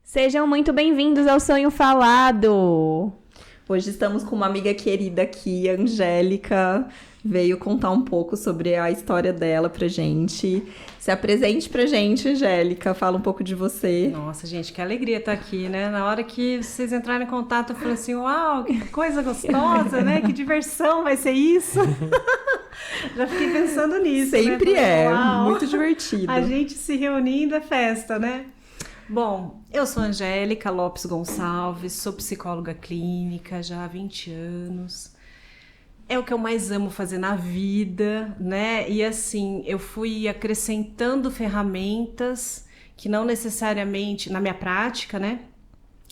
Sejam muito bem-vindos ao Sonho Falado. Hoje estamos com uma amiga querida aqui, a Angélica, veio contar um pouco sobre a história dela pra gente. Se apresente pra gente, Angélica, fala um pouco de você. Nossa, gente, que alegria estar aqui, né? Na hora que vocês entraram em contato, eu falei assim, uau, que coisa gostosa, né? Que diversão vai ser isso. Já fiquei pensando nisso, Sempre né? muito divertido. A gente se reunindo é festa, né? Bom, eu sou Angélica Lopes Gonçalves, sou psicóloga clínica já há 20 anos. É o que eu mais amo fazer na vida, né? E assim, eu fui acrescentando ferramentas que não necessariamente, na minha prática, né?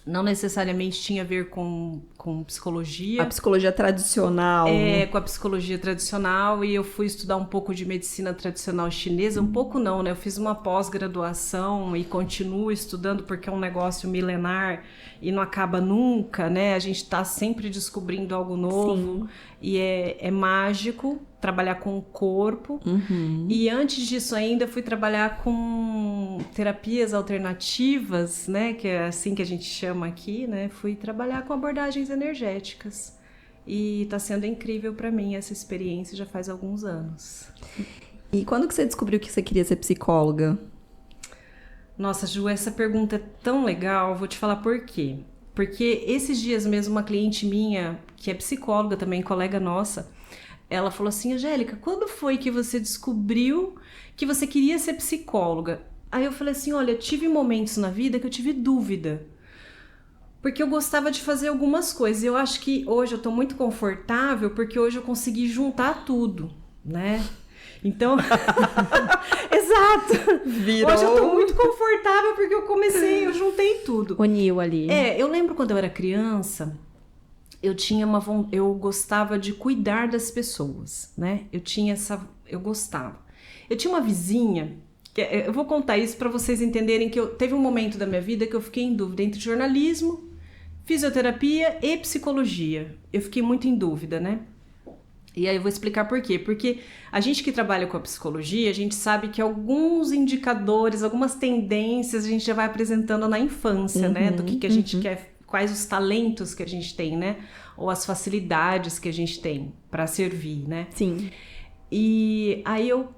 Não necessariamente tinha a ver com psicologia. A psicologia tradicional. Com a psicologia tradicional, e eu fui estudar um pouco de medicina tradicional chinesa, um pouco não, né? Eu fiz uma pós-graduação e continuo estudando porque é um negócio milenar e não acaba nunca, né? A gente está sempre descobrindo algo novo. Sim. E é mágico trabalhar com o corpo. Uhum. E antes disso ainda fui trabalhar com terapias alternativas, né? Que é assim que a gente chama aqui, né? Fui trabalhar com abordagens energéticas. E está sendo incrível para mim essa experiência já faz alguns anos. E quando que você descobriu que você queria ser psicóloga? Nossa, Ju, essa pergunta é tão legal. Vou te falar por quê. Porque esses dias mesmo uma cliente minha, que é psicóloga também, colega nossa, ela falou assim, Angélica, quando foi que você descobriu que você queria ser psicóloga? Aí eu falei assim, olha, tive momentos na vida que eu tive dúvida. Porque eu gostava de fazer algumas coisas. Eu acho que hoje eu tô muito confortável porque hoje eu consegui juntar tudo, né? Então, exato. Virou. Hoje eu tô muito confortável porque eu juntei tudo. Uniu ali. Eu lembro quando eu era criança, eu gostava de cuidar das pessoas, né? Eu gostava. Eu tinha uma vizinha, eu vou contar isso para vocês entenderem que teve um momento da minha vida que eu fiquei em dúvida entre jornalismo, fisioterapia e psicologia. Eu fiquei muito em dúvida, né? E aí eu vou explicar por quê. Porque a gente que trabalha com a psicologia, a gente sabe que alguns indicadores, algumas tendências a gente já vai apresentando na infância, né? Do que a gente quer, quais os talentos que a gente tem, né? Ou as facilidades que a gente tem para servir, né? Sim. E aí eu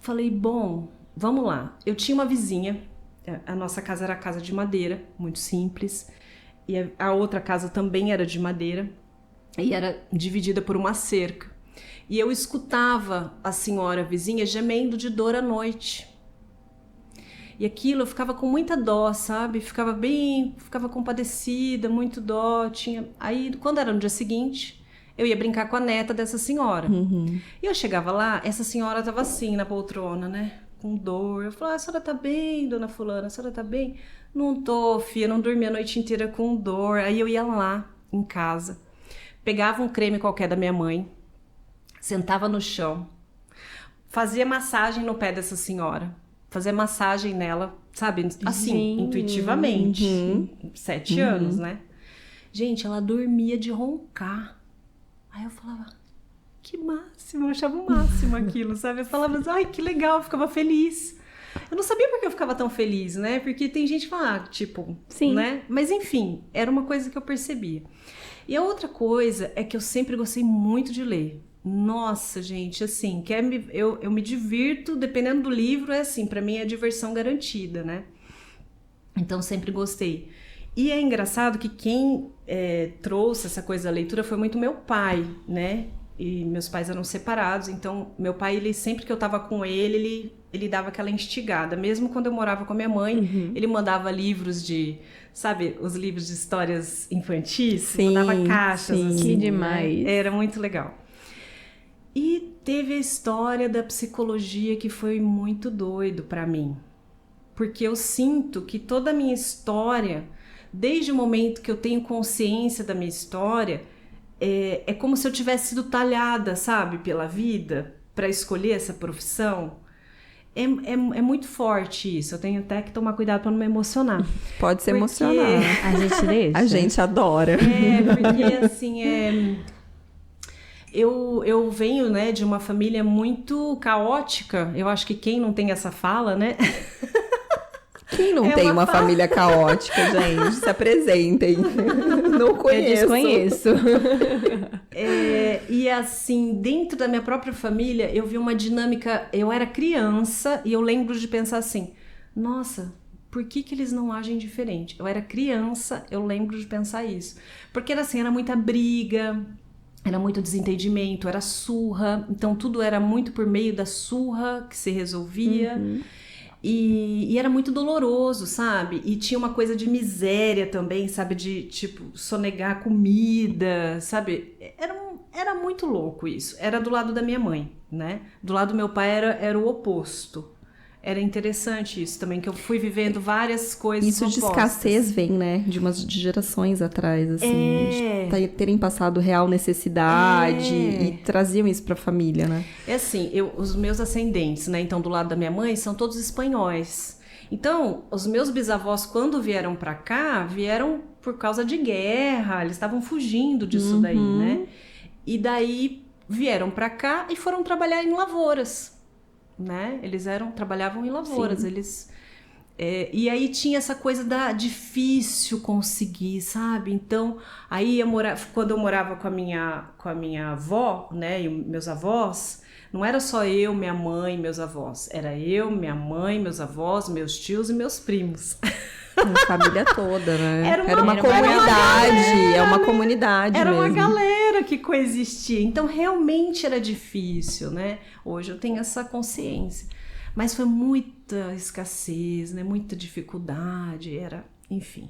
falei, bom, vamos lá. Eu tinha uma vizinha, a nossa casa era casa de madeira, muito simples. E a outra casa também era de madeira e era dividida por uma cerca. E eu escutava a senhora vizinha gemendo de dor à noite. E aquilo eu ficava com muita dó, sabe? Ficava compadecida, muito dó. Aí, quando era no dia seguinte, eu ia brincar com a neta dessa senhora. Uhum. E eu chegava lá, essa senhora tava assim na poltrona, né? Com dor. Eu falava, a senhora tá bem, dona fulana? A senhora tá bem? Não tô, filha, não dormi a noite inteira com dor. Aí eu ia lá, em casa, pegava um creme qualquer da minha mãe, sentava no chão, fazia massagem no pé dessa senhora, fazia massagem nela, sabe? Assim, Gente. intuitivamente. 7 anos, né? Gente, ela dormia de roncar. Aí eu falava, que máximo, eu achava o máximo aquilo, sabe? Eu falava, ai, que legal, eu ficava feliz. Eu não sabia por que eu ficava tão feliz, né? Porque tem gente que fala, tipo, Sim. né? Mas enfim, era uma coisa que eu percebia. E a outra coisa é que eu sempre gostei muito de ler. Nossa, gente, assim, eu me divirto, dependendo do livro, é assim, pra mim é diversão garantida, né? Então sempre gostei. E é engraçado que quem trouxe essa coisa da leitura foi muito meu pai, né? E meus pais eram separados, então meu pai, ele sempre que eu tava com ele dava aquela instigada. Mesmo quando eu morava com a minha mãe, ele mandava livros sabe, os livros de histórias infantis? Sim, mandava caixas, sim. assim. Que demais. Né? Era muito legal. E teve a história da psicologia que foi muito doido pra mim. Porque eu sinto que toda a minha história, desde o momento que eu tenho consciência da minha história, é como se eu tivesse sido talhada, sabe, pela vida, para escolher essa profissão. É muito forte isso. Eu tenho até que tomar cuidado para não me emocionar. Pode se Porque- emocionar. A gente deixa. A gente adora. Porque assim, eu venho, né, de uma família muito caótica. Eu acho que quem não tem essa fala, né? Quem não tem uma família caótica, gente? Se apresentem. Não conheço. Eu desconheço. E assim, dentro da minha própria família, eu vi uma dinâmica. Eu era criança e eu lembro de pensar assim: nossa, por que eles não agem diferente? Eu era criança, eu lembro de pensar isso. Porque era assim, era muita briga, era muito desentendimento, era surra. Então tudo era muito por meio da surra que se resolvia. E era muito doloroso, sabe? E tinha uma coisa de miséria também, sabe? De, tipo, sonegar comida, sabe? Era muito louco isso. Era do lado da minha mãe, né? Do lado do meu pai era o oposto. Era interessante isso também, que eu fui vivendo várias coisas Isso de opostas. escassez vem, né? De gerações atrás, assim. De terem passado real necessidade e traziam isso pra família, né? É assim, os meus ascendentes, né? Então, do lado da minha mãe, são todos espanhóis. Então, os meus bisavós, quando vieram pra cá, vieram por causa de guerra. Eles estavam fugindo disso daí, né? E daí vieram pra cá e foram trabalhar em lavouras. Né? Eles trabalhavam em lavouras, e aí tinha essa coisa da difícil conseguir, sabe? Então, aí quando eu morava com a minha avó, né, e meus avós, não era só eu, minha mãe e meus avós, era eu, minha mãe, meus avós, meus tios e meus primos. A família toda, né? Era uma comunidade, é uma comunidade Era mesmo. uma galera que coexistia. Então, realmente era difícil, né? Hoje eu tenho essa consciência. Mas foi muita escassez, né? Muita dificuldade, enfim.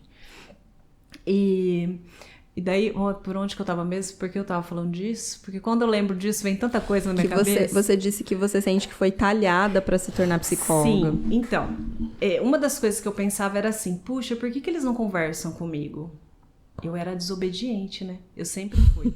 E daí, por onde que eu tava mesmo? Por que eu tava falando disso? Porque quando eu lembro disso, vem tanta coisa na minha cabeça. Você disse que você sente que foi talhada pra se tornar psicóloga. Sim, então, uma das coisas que eu pensava era assim, puxa, por que eles não conversam comigo? Eu era desobediente, né? Eu sempre fui.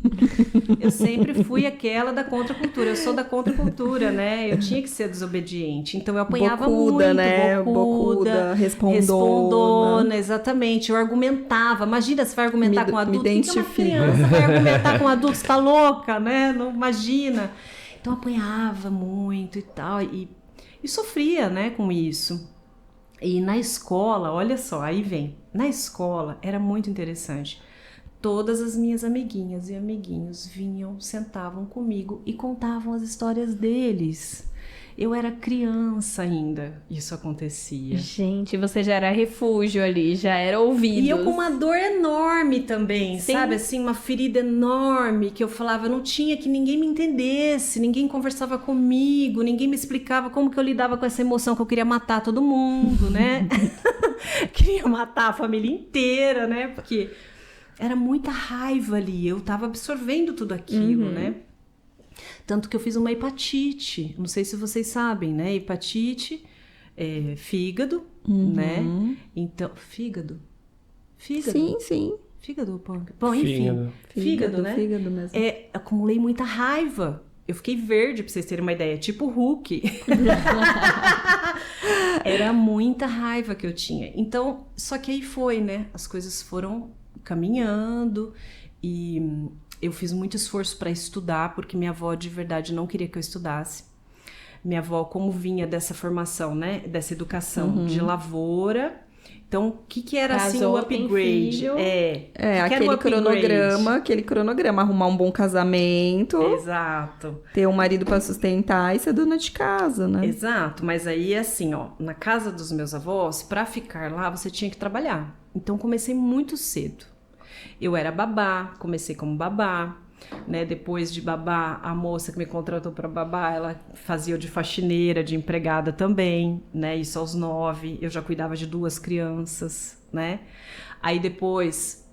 Eu sempre fui aquela da contracultura. Eu sou da contracultura, né? Eu tinha que ser desobediente. Então eu apanhava bocuda, muito. Né? Bocuda, respondona. Exatamente. Eu argumentava. Imagina, você vai argumentar com um adulto. Me O que uma criança vai argumentar com um adulto? Você tá louca, né? Não imagina. Então eu apanhava muito e tal. E sofria, né, com isso. E na escola, olha só, aí vem. Na escola era muito interessante. Todas as minhas amiguinhas e amiguinhos vinham, sentavam comigo e contavam as histórias deles. Eu era criança ainda, isso acontecia. Gente, você já era refúgio ali, já era ouvido. E eu com uma dor enorme também, Sim. sabe? Assim, uma ferida enorme que eu falava, não tinha que ninguém me entendesse, ninguém conversava comigo, ninguém me explicava como que eu lidava com essa emoção que eu queria matar todo mundo, né? Queria matar a família inteira, né? Porque era muita raiva ali, eu tava absorvendo tudo aquilo, né? Tanto que eu fiz uma hepatite, não sei se vocês sabem, né? Hepatite, fígado, né? Então, fígado? Sim. Fígado, pão. Bom, enfim. Fígado, né? Fígado mesmo. Acumulei muita raiva. Eu fiquei verde, pra vocês terem uma ideia, tipo Hulk. Era muita raiva que eu tinha. Então, só que aí foi, né? As coisas foram caminhando e eu fiz muito esforço para estudar, porque minha avó de verdade não queria que eu estudasse. Minha avó, como vinha dessa formação, né? Dessa educação de lavoura. Então, o que era assim o upgrade? Aquele cronograma, arrumar um bom casamento. Exato. Ter um marido para sustentar e ser dona de casa, né? Exato, mas aí assim, ó, na casa dos meus avós, para ficar lá, você tinha que trabalhar. Então, comecei muito cedo. Eu era babá, comecei como babá, né? Depois de babá, a moça que me contratou para babá, ela fazia de faxineira, de empregada também, né? Isso aos 9, eu já cuidava de 2 crianças, né? Aí depois,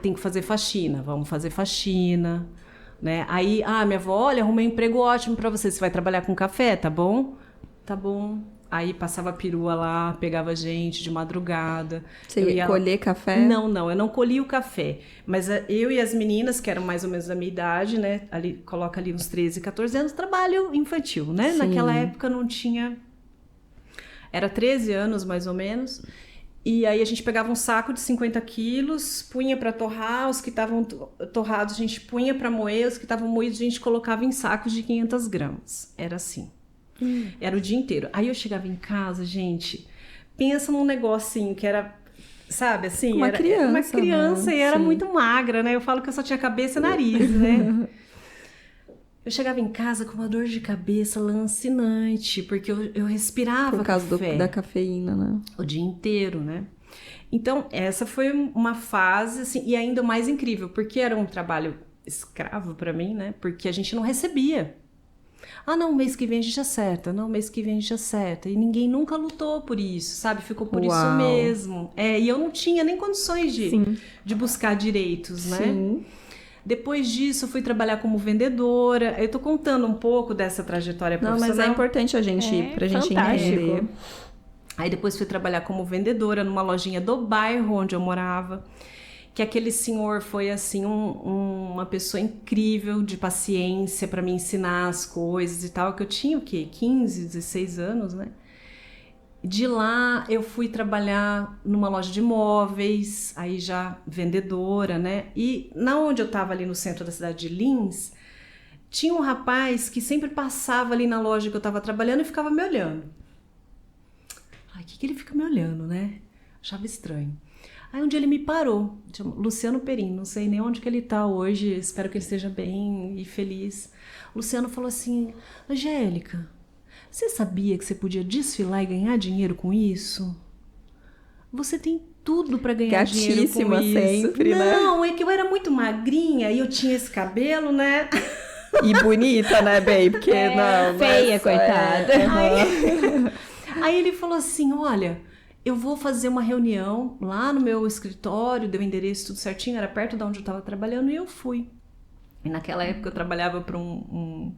tem que fazer faxina, vamos fazer faxina, né? Aí, minha avó, olha, arrumei um emprego ótimo para você vai trabalhar com café, tá bom? Tá bom. Aí passava a perua lá, pegava gente de madrugada. Você ia colher café? Não, eu não colhia o café. Mas eu e as meninas, que eram mais ou menos da minha idade, né? Coloca ali uns 13, 14 anos, trabalho infantil, né? Sim. Naquela época não tinha... Era 13 anos, mais ou menos. E aí a gente pegava um saco de 50 quilos, punha para torrar, os que estavam torrados a gente punha para moer, os que estavam moídos a gente colocava em sacos de 500 gramas. Era assim. Era o dia inteiro. Aí eu chegava em casa, gente, pensa num negocinho que era, sabe, assim, Uma era criança, uma criança, né? e era Sim. muito magra, né? Eu falo que eu só tinha cabeça e nariz, né? Eu chegava em casa com uma dor de cabeça lancinante, porque eu respirava Por causa café da cafeína, né? o dia inteiro, né? Então, essa foi uma fase, assim, e ainda o mais incrível, porque era um trabalho escravo pra mim, né? Porque a gente não recebia. Ah, não, mês que vem a gente acerta. Não, mês que vem a gente acerta. E ninguém nunca lutou por isso, sabe? Ficou por isso Uau. mesmo. E eu não tinha nem condições de buscar direitos, né? Sim. Depois disso, eu fui trabalhar como vendedora. Eu tô contando um pouco dessa trajetória Não, profissional. mas é importante pra gente fantástico. entender. Aí depois fui trabalhar como vendedora numa lojinha do bairro onde eu morava. Que aquele senhor foi, assim, uma pessoa incrível, de paciência para me ensinar as coisas e tal. Que eu tinha, o quê? 15, 16 anos, né? De lá eu fui trabalhar numa loja de móveis, aí já vendedora, né? E na onde eu tava ali no centro da cidade de Lins, tinha um rapaz que sempre passava ali na loja que eu tava trabalhando e ficava me olhando. Ai, o que ele fica me olhando, né? Achava estranho. Aí um dia ele me parou, chama Luciano Perim, não sei nem onde que ele tá hoje, espero que ele esteja bem e feliz. O Luciano falou assim: Angélica, você sabia que você podia desfilar e ganhar dinheiro com isso? Você tem tudo pra ganhar dinheiro com Gatíssima isso. sempre, né? Não, é que eu era muito magrinha e eu tinha esse cabelo, né? E bonita, né, babe? Porque não, feia, mas, coitada. Aí ele falou assim: olha, eu vou fazer uma reunião lá no meu escritório, deu o endereço tudo certinho, era perto de onde eu estava trabalhando, e eu fui. E naquela época eu trabalhava para um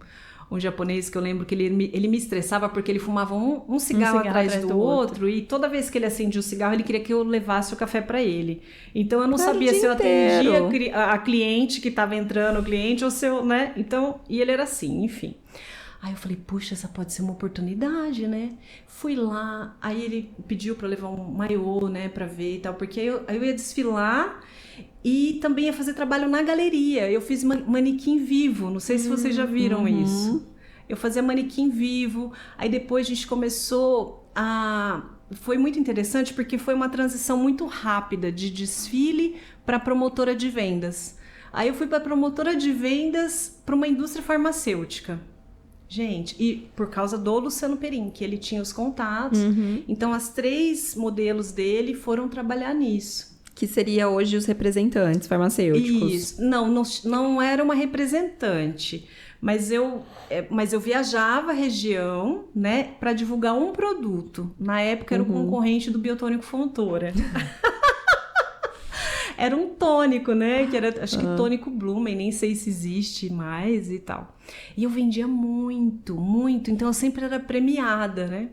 japonês que eu lembro que ele me estressava porque ele fumava um cigarro atrás do outro, e toda vez que ele acendia o cigarro ele queria que eu levasse o café para ele. Então eu não Claro, sabia o se dia eu atendia inteiro. a cliente que estava entrando, o cliente, ou se eu, né? Então, e ele era assim, enfim. Aí eu falei, puxa, essa pode ser uma oportunidade, né? Fui lá, aí ele pediu pra eu levar um maiô, né, pra ver e tal, porque aí eu ia desfilar e também ia fazer trabalho na galeria. Eu fiz manequim vivo, não sei se vocês já viram isso. Eu fazia manequim vivo, aí depois a gente começou a... Foi muito interessante porque foi uma transição muito rápida de desfile para promotora de vendas. Aí eu fui para promotora de vendas para uma indústria farmacêutica. Gente, e por causa do Luciano Perim, que ele tinha os contatos. Então, as 3 modelos dele foram trabalhar nisso. Que seria hoje os representantes farmacêuticos. Isso. Não era uma representante, mas eu viajava a região, né, para divulgar um produto. Na época era o concorrente do Biotônico Fontoura. Era um tônico, né? Que era, acho que tônico Blumen, nem sei se existe mais e tal. E eu vendia muito, muito. Então eu sempre era premiada, né?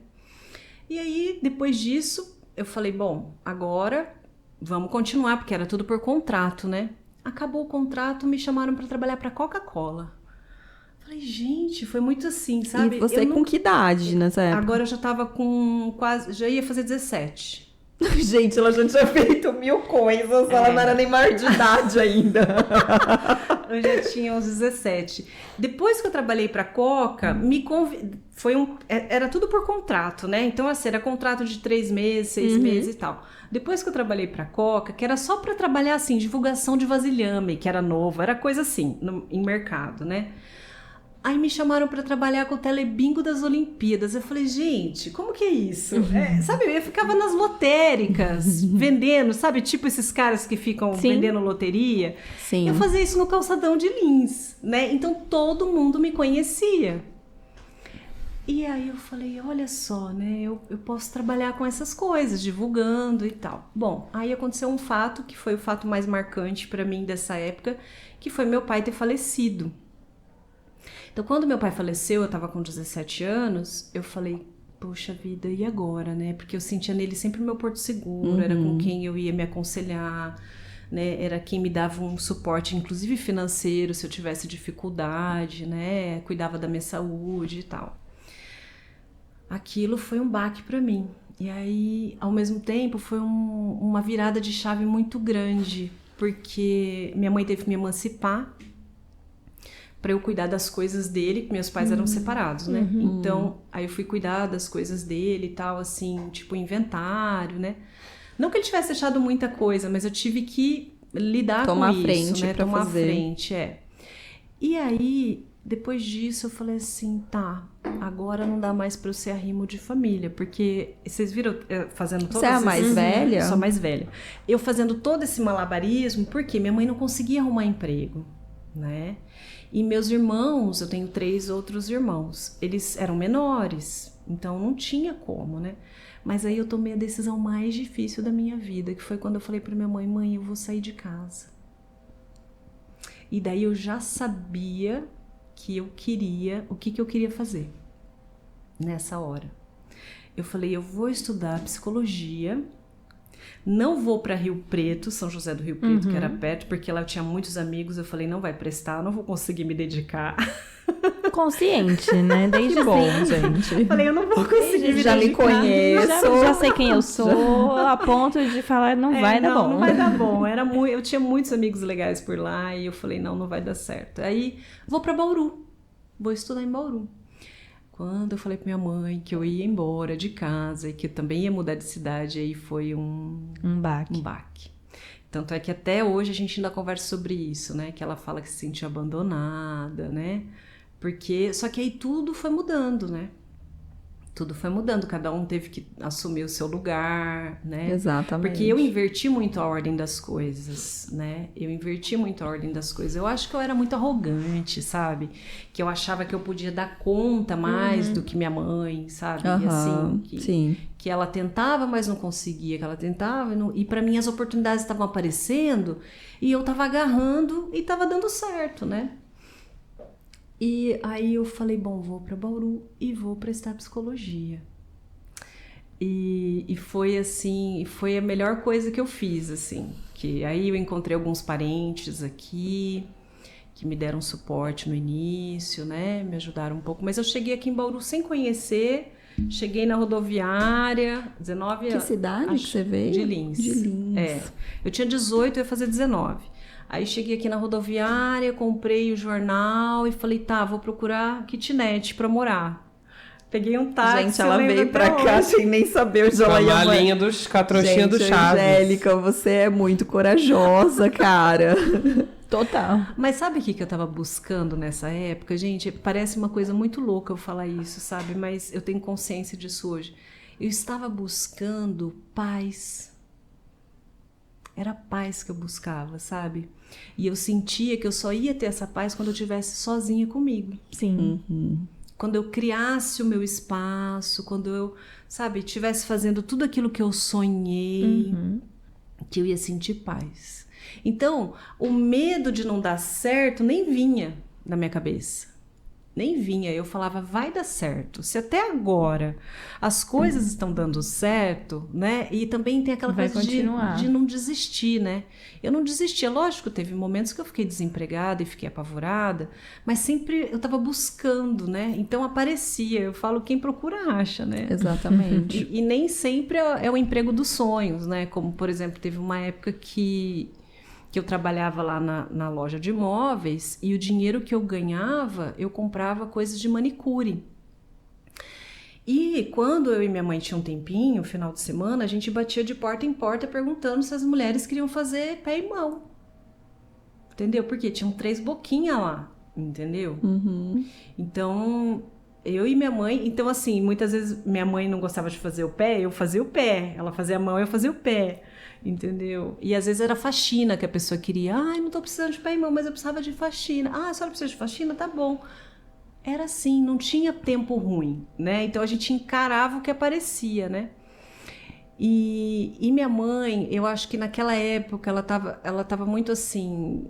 E aí, depois disso, eu falei, bom, agora vamos continuar, porque era tudo por contrato, né? Acabou o contrato, me chamaram para trabalhar para Coca-Cola. Falei, gente, foi muito assim, sabe? E você com que idade nessa época? Agora eu já tava com quase, já ia fazer 17. Gente, ela já tinha feito 1000 coisas, ela não era nem maior de idade ainda. Eu já tinha uns 17. Depois que eu trabalhei para Coca, era tudo por contrato, né? Então, assim, era contrato de 3 meses, 6 meses e tal. Depois que eu trabalhei para Coca, que era só para trabalhar, assim, divulgação de vasilhame, que era novo, era coisa assim, em mercado, né? Aí me chamaram para trabalhar com o telebingo das Olimpíadas. Eu falei, gente, como que é isso? Sabe, eu ficava nas lotéricas, vendendo, sabe? Tipo esses caras que ficam vendendo loteria. Sim. Eu fazia isso no calçadão de Lins, né? Então todo mundo me conhecia. E aí eu falei, olha só, né? Eu posso trabalhar com essas coisas, divulgando e tal. Bom, aí aconteceu um fato que foi o fato mais marcante para mim dessa época, que foi meu pai ter falecido. Então, quando meu pai faleceu, eu estava com 17 anos, eu falei, poxa vida, e agora, né? Porque eu sentia nele sempre o meu porto seguro, era com quem eu ia me aconselhar, né? Era quem me dava um suporte, inclusive financeiro, se eu tivesse dificuldade, né? Cuidava da minha saúde e tal. Aquilo foi um baque para mim. E aí, ao mesmo tempo, foi uma virada de chave muito grande, porque minha mãe teve que me emancipar, para eu cuidar das coisas dele, que meus pais eram separados, né? Então, aí eu fui cuidar das coisas dele e tal, assim, tipo inventário, né? Não que ele tivesse deixado muita coisa, mas eu tive que lidar Tomar com isso, frente né? pra Tomar fazer. frente, E aí, depois disso, eu falei assim, tá, agora não dá mais pra eu ser arrimo de família, porque vocês viram fazendo todas Você é a mais velha? Sou a mais velha. Eu fazendo todo esse malabarismo, porque minha mãe não conseguia arrumar emprego, né? E meus irmãos, eu tenho 3 outros irmãos, eles eram menores, então não tinha como, né? Mas aí eu tomei a decisão mais difícil da minha vida, que foi quando eu falei pra minha mãe, mãe, eu vou sair de casa. E daí eu já sabia que eu queria, o que eu queria fazer nessa hora. Eu falei, eu vou estudar psicologia, não vou para Rio Preto, São José do Rio Preto, que era perto, porque lá eu tinha muitos amigos, eu falei, não vai prestar, não vou conseguir me dedicar. Consciente, né? Desde Bom, sempre. gente. Falei, eu não vou conseguir me Já lhe dedicar. conheço. Já sei quem eu sou, a ponto de falar, não vai dar bom. Não vai dar bom. Eu tinha muitos amigos legais por lá e eu falei, não vai dar certo. Aí, vou para Bauru. Vou estudar em Bauru. Quando eu falei pra minha mãe que eu ia embora de casa e que eu também ia mudar de cidade, aí foi um baque. Tanto é que até hoje a gente ainda conversa sobre isso, né? Que ela fala que se sentiu abandonada, né? Porque, só que aí tudo foi mudando, né? Tudo foi mudando, cada um teve que assumir o seu lugar, né? Exatamente. Porque eu inverti muito a ordem das coisas, né? Eu acho que eu era muito arrogante, sabe? Que eu achava que eu podia dar conta mais do que minha mãe, sabe? E assim, sim. que ela tentava, mas não conseguia, que ela tentava, e para mim as oportunidades estavam aparecendo e eu tava agarrando e tava dando certo, né? E aí eu falei, bom, vou para Bauru e vou prestar psicologia. E foi assim, foi a melhor coisa que eu fiz, assim. Que aí eu encontrei alguns parentes aqui que me deram suporte no início, né? Me ajudaram um pouco. Mas eu cheguei aqui em Bauru sem conhecer. Cheguei na rodoviária, 19 anos. Que cidade que você veio? De Lins. De Lins. Eu tinha 18, eu ia fazer 19. Aí cheguei aqui na rodoviária, comprei o jornal e falei, tá, vou procurar kitnet pra morar. Peguei um táxi. Gente, ela veio pra cá sem nem saber onde ela ia. A linha dos catrochinhos do Chaves. Angélica, você é muito corajosa, cara. Total. Mas sabe o que eu tava buscando nessa época? Gente, parece uma coisa muito louca eu falar isso, sabe? Mas eu tenho consciência disso hoje. Eu estava buscando paz. Era paz que eu buscava, sabe? E eu sentia que eu só ia ter essa paz quando eu estivesse sozinha comigo. Sim. Quando eu criasse o meu espaço, quando eu, sabe, estivesse fazendo tudo aquilo que eu sonhei, que eu ia sentir paz. Então, o medo de não dar certo nem vinha na minha cabeça. Nem vinha. Eu falava, vai dar certo. Se até agora as coisas estão dando certo, né? E também tem aquela coisa de não desistir, né? Eu não desistia. Lógico, teve momentos que eu fiquei desempregada e fiquei apavorada, mas sempre eu estava buscando, né? Então aparecia. Eu falo, quem procura acha, né? Exatamente. E nem sempre é o emprego dos sonhos, né? Como, por exemplo, teve uma época que eu trabalhava lá na loja de imóveis e o dinheiro que eu ganhava, eu comprava coisas de manicure. E quando eu e minha mãe tinham um tempinho, final de semana, a gente batia de porta em porta perguntando se as mulheres queriam fazer pé e mão. Entendeu? Porque tinham 3 boquinhas lá, entendeu? Então, eu e minha mãe... Então, assim, muitas vezes minha mãe não gostava de fazer o pé, eu fazia o pé. Ela fazia a mão, eu fazia o pé. Entendeu? E às vezes era faxina que a pessoa queria. Ai, não tô precisando de pé e mão, mas eu precisava de faxina. Ah, a senhora precisa de faxina? Tá bom. Era assim, não tinha tempo ruim, né? Então a gente encarava o que aparecia, né? E minha mãe, eu acho que naquela época ela tava muito assim,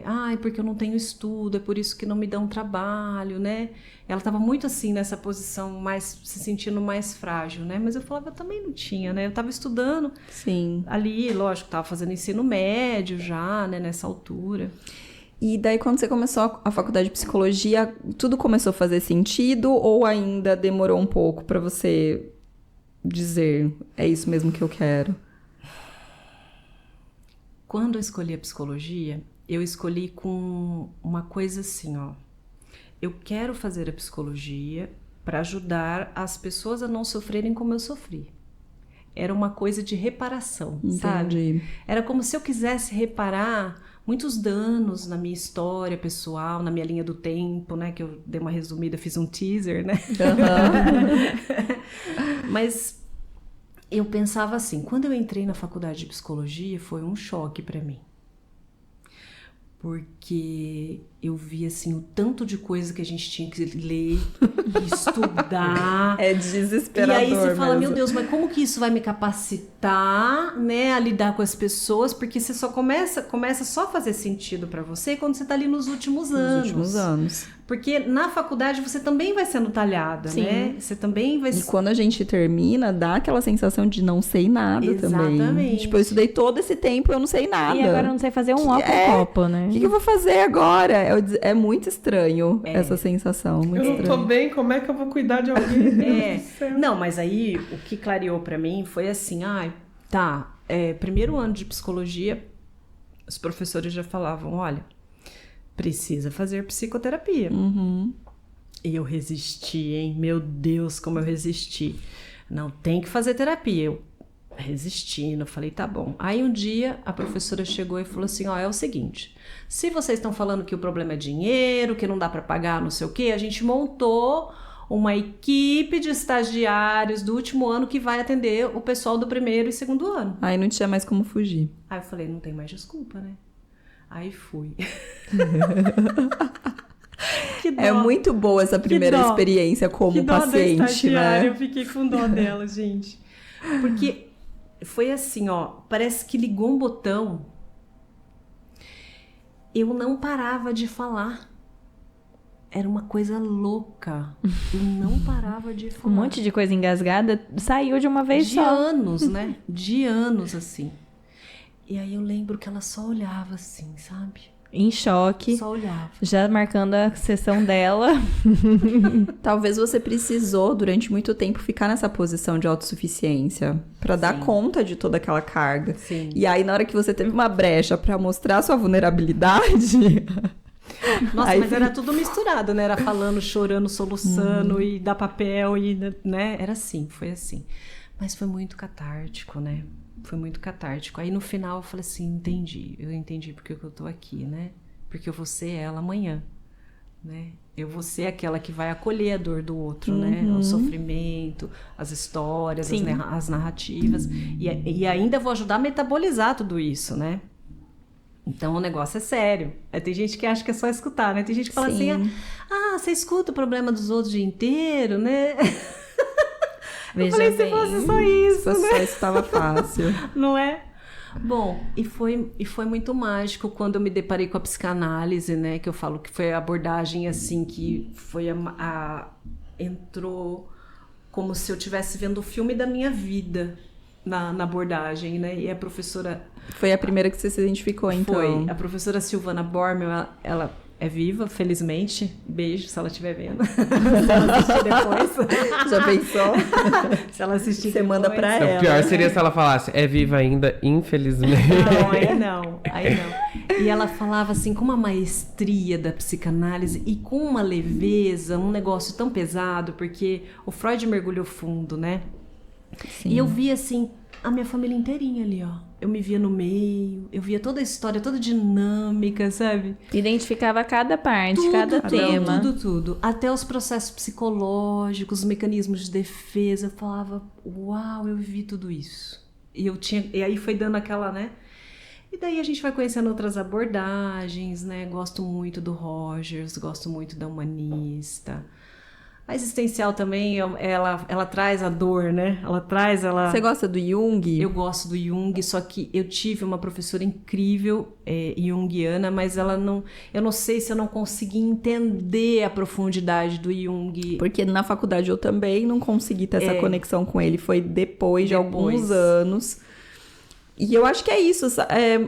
ai, porque eu não tenho estudo, é por isso que não me dão trabalho, né? Ela tava muito assim nessa posição, mais se sentindo mais frágil, né? Mas eu falava, eu também não tinha, né? Eu tava estudando. Sim. Ali, lógico, tava fazendo ensino médio já, né? Nessa altura. E daí, quando você começou a faculdade de psicologia, tudo começou a fazer sentido ou ainda demorou um pouco pra você dizer, é isso mesmo que eu quero? Quando eu escolhi a psicologia, eu escolhi com uma coisa assim, ó. Eu quero fazer a psicologia para ajudar as pessoas a não sofrerem como eu sofri. Era uma coisa de reparação, sabe? Era como se eu quisesse reparar muitos danos na minha história pessoal, na minha linha do tempo, né? Que eu dei uma resumida, fiz um teaser, né? Mas eu pensava assim, quando eu entrei na faculdade de psicologia, foi um choque para mim. Porque eu vi, assim, o tanto de coisa que a gente tinha que ler e estudar. É desesperador. E aí você fala, mesmo. meu Deus, mas como que isso vai me capacitar, né, a lidar com as pessoas? Porque você só começa só a fazer sentido pra você quando você tá ali nos últimos anos. Nos últimos anos. Porque na faculdade você também vai sendo talhada, Sim. né? Você também vai... E quando a gente termina, dá aquela sensação de não sei nada também. Exatamente. Tipo, eu estudei todo esse tempo e eu não sei nada. E agora eu não sei fazer um ó com copo, né? O que eu vou fazer agora? É muito estranho essa sensação, muito Eu não estranho. tô bem, como é que eu vou cuidar de alguém? Meu Deus do céu. Não, mas aí o que clareou pra mim foi assim, primeiro ano de psicologia, os professores já falavam, olha, precisa fazer psicoterapia. E eu resisti, hein? Meu Deus, como eu resisti. Não, tem que fazer terapia. Eu resistindo, falei, tá bom. Aí um dia a professora chegou e falou assim, é o seguinte, se vocês estão falando que o problema é dinheiro, que não dá pra pagar, não sei o quê, a gente montou uma equipe de estagiários do último ano que vai atender o pessoal do primeiro e segundo ano. Aí não tinha mais como fugir. Aí eu falei, não tem mais desculpa, né? Aí fui. Que dó. É muito boa essa primeira dó. experiência como Que dó da paciente, estagiária, né? eu fiquei com dó dela, gente. Porque foi assim, parece que ligou um botão. Eu não parava de falar. Era uma coisa louca. Eu não parava de falar. Um monte de coisa engasgada saiu de uma vez de só. anos, né? De anos, assim. E aí eu lembro que ela só olhava assim, sabe? Em choque. Só olhava. Já marcando a sessão dela. Talvez você precisou, durante muito tempo, ficar nessa posição de autossuficiência pra dar conta de toda aquela carga. Sim. E aí, na hora que você teve uma brecha pra mostrar sua vulnerabilidade... Nossa, aí mas era tudo misturado, né? Era falando, chorando, soluçando e dar papel e, né? Era assim, foi assim. Mas foi muito catártico, né? Foi muito catártico. Aí no final eu falei assim, entendi. Eu entendi porque que eu tô aqui, né? Porque eu vou ser ela amanhã, né? Eu vou ser aquela que vai acolher a dor do outro, né? O sofrimento, as histórias, as narrativas. E ainda vou ajudar a metabolizar tudo isso, né? Então o negócio é sério. Tem gente que acha que é só escutar, né? Tem gente que fala assim, você escuta o problema dos outros o dia inteiro, né? Eu falei, se fosse só isso, né? Só isso estava fácil. Não é? Bom, e foi muito mágico quando eu me deparei com a psicanálise, né? Que eu falo que foi a abordagem, assim, que foi entrou como se eu estivesse vendo o filme da minha vida na abordagem, né? E a professora... Foi a primeira que você se identificou, então? Foi. A professora Silvana Bormel, ela é viva, felizmente. Beijo, se ela estiver vendo. Se ela assistir depois. Já pensou? Se ela assistir Você depois. manda pra ela. O pior seria se ela falasse, é viva ainda, infelizmente. Não, aí não. E ela falava assim, com uma maestria da psicanálise e com uma leveza, um negócio tão pesado, porque o Freud mergulhou fundo, né? Sim. E eu via assim, a minha família inteirinha ali, ó. Eu me via no meio, eu via toda a história, toda a dinâmica, sabe? Identificava cada parte, cada tema. Tudo. Até os processos psicológicos, os mecanismos de defesa. Eu falava, uau, eu vivi tudo isso. E aí foi dando aquela, né? E daí a gente vai conhecendo outras abordagens, né? Gosto muito do Rogers, gosto muito da humanista. A existencial também, ela traz a dor, né? Você gosta do Jung? Eu gosto do Jung, só que eu tive uma professora incrível, junguiana, mas eu não sei se eu não consegui entender a profundidade do Jung. Porque na faculdade eu também não consegui ter essa conexão com ele. Foi depois de alguns anos. E eu acho que é isso,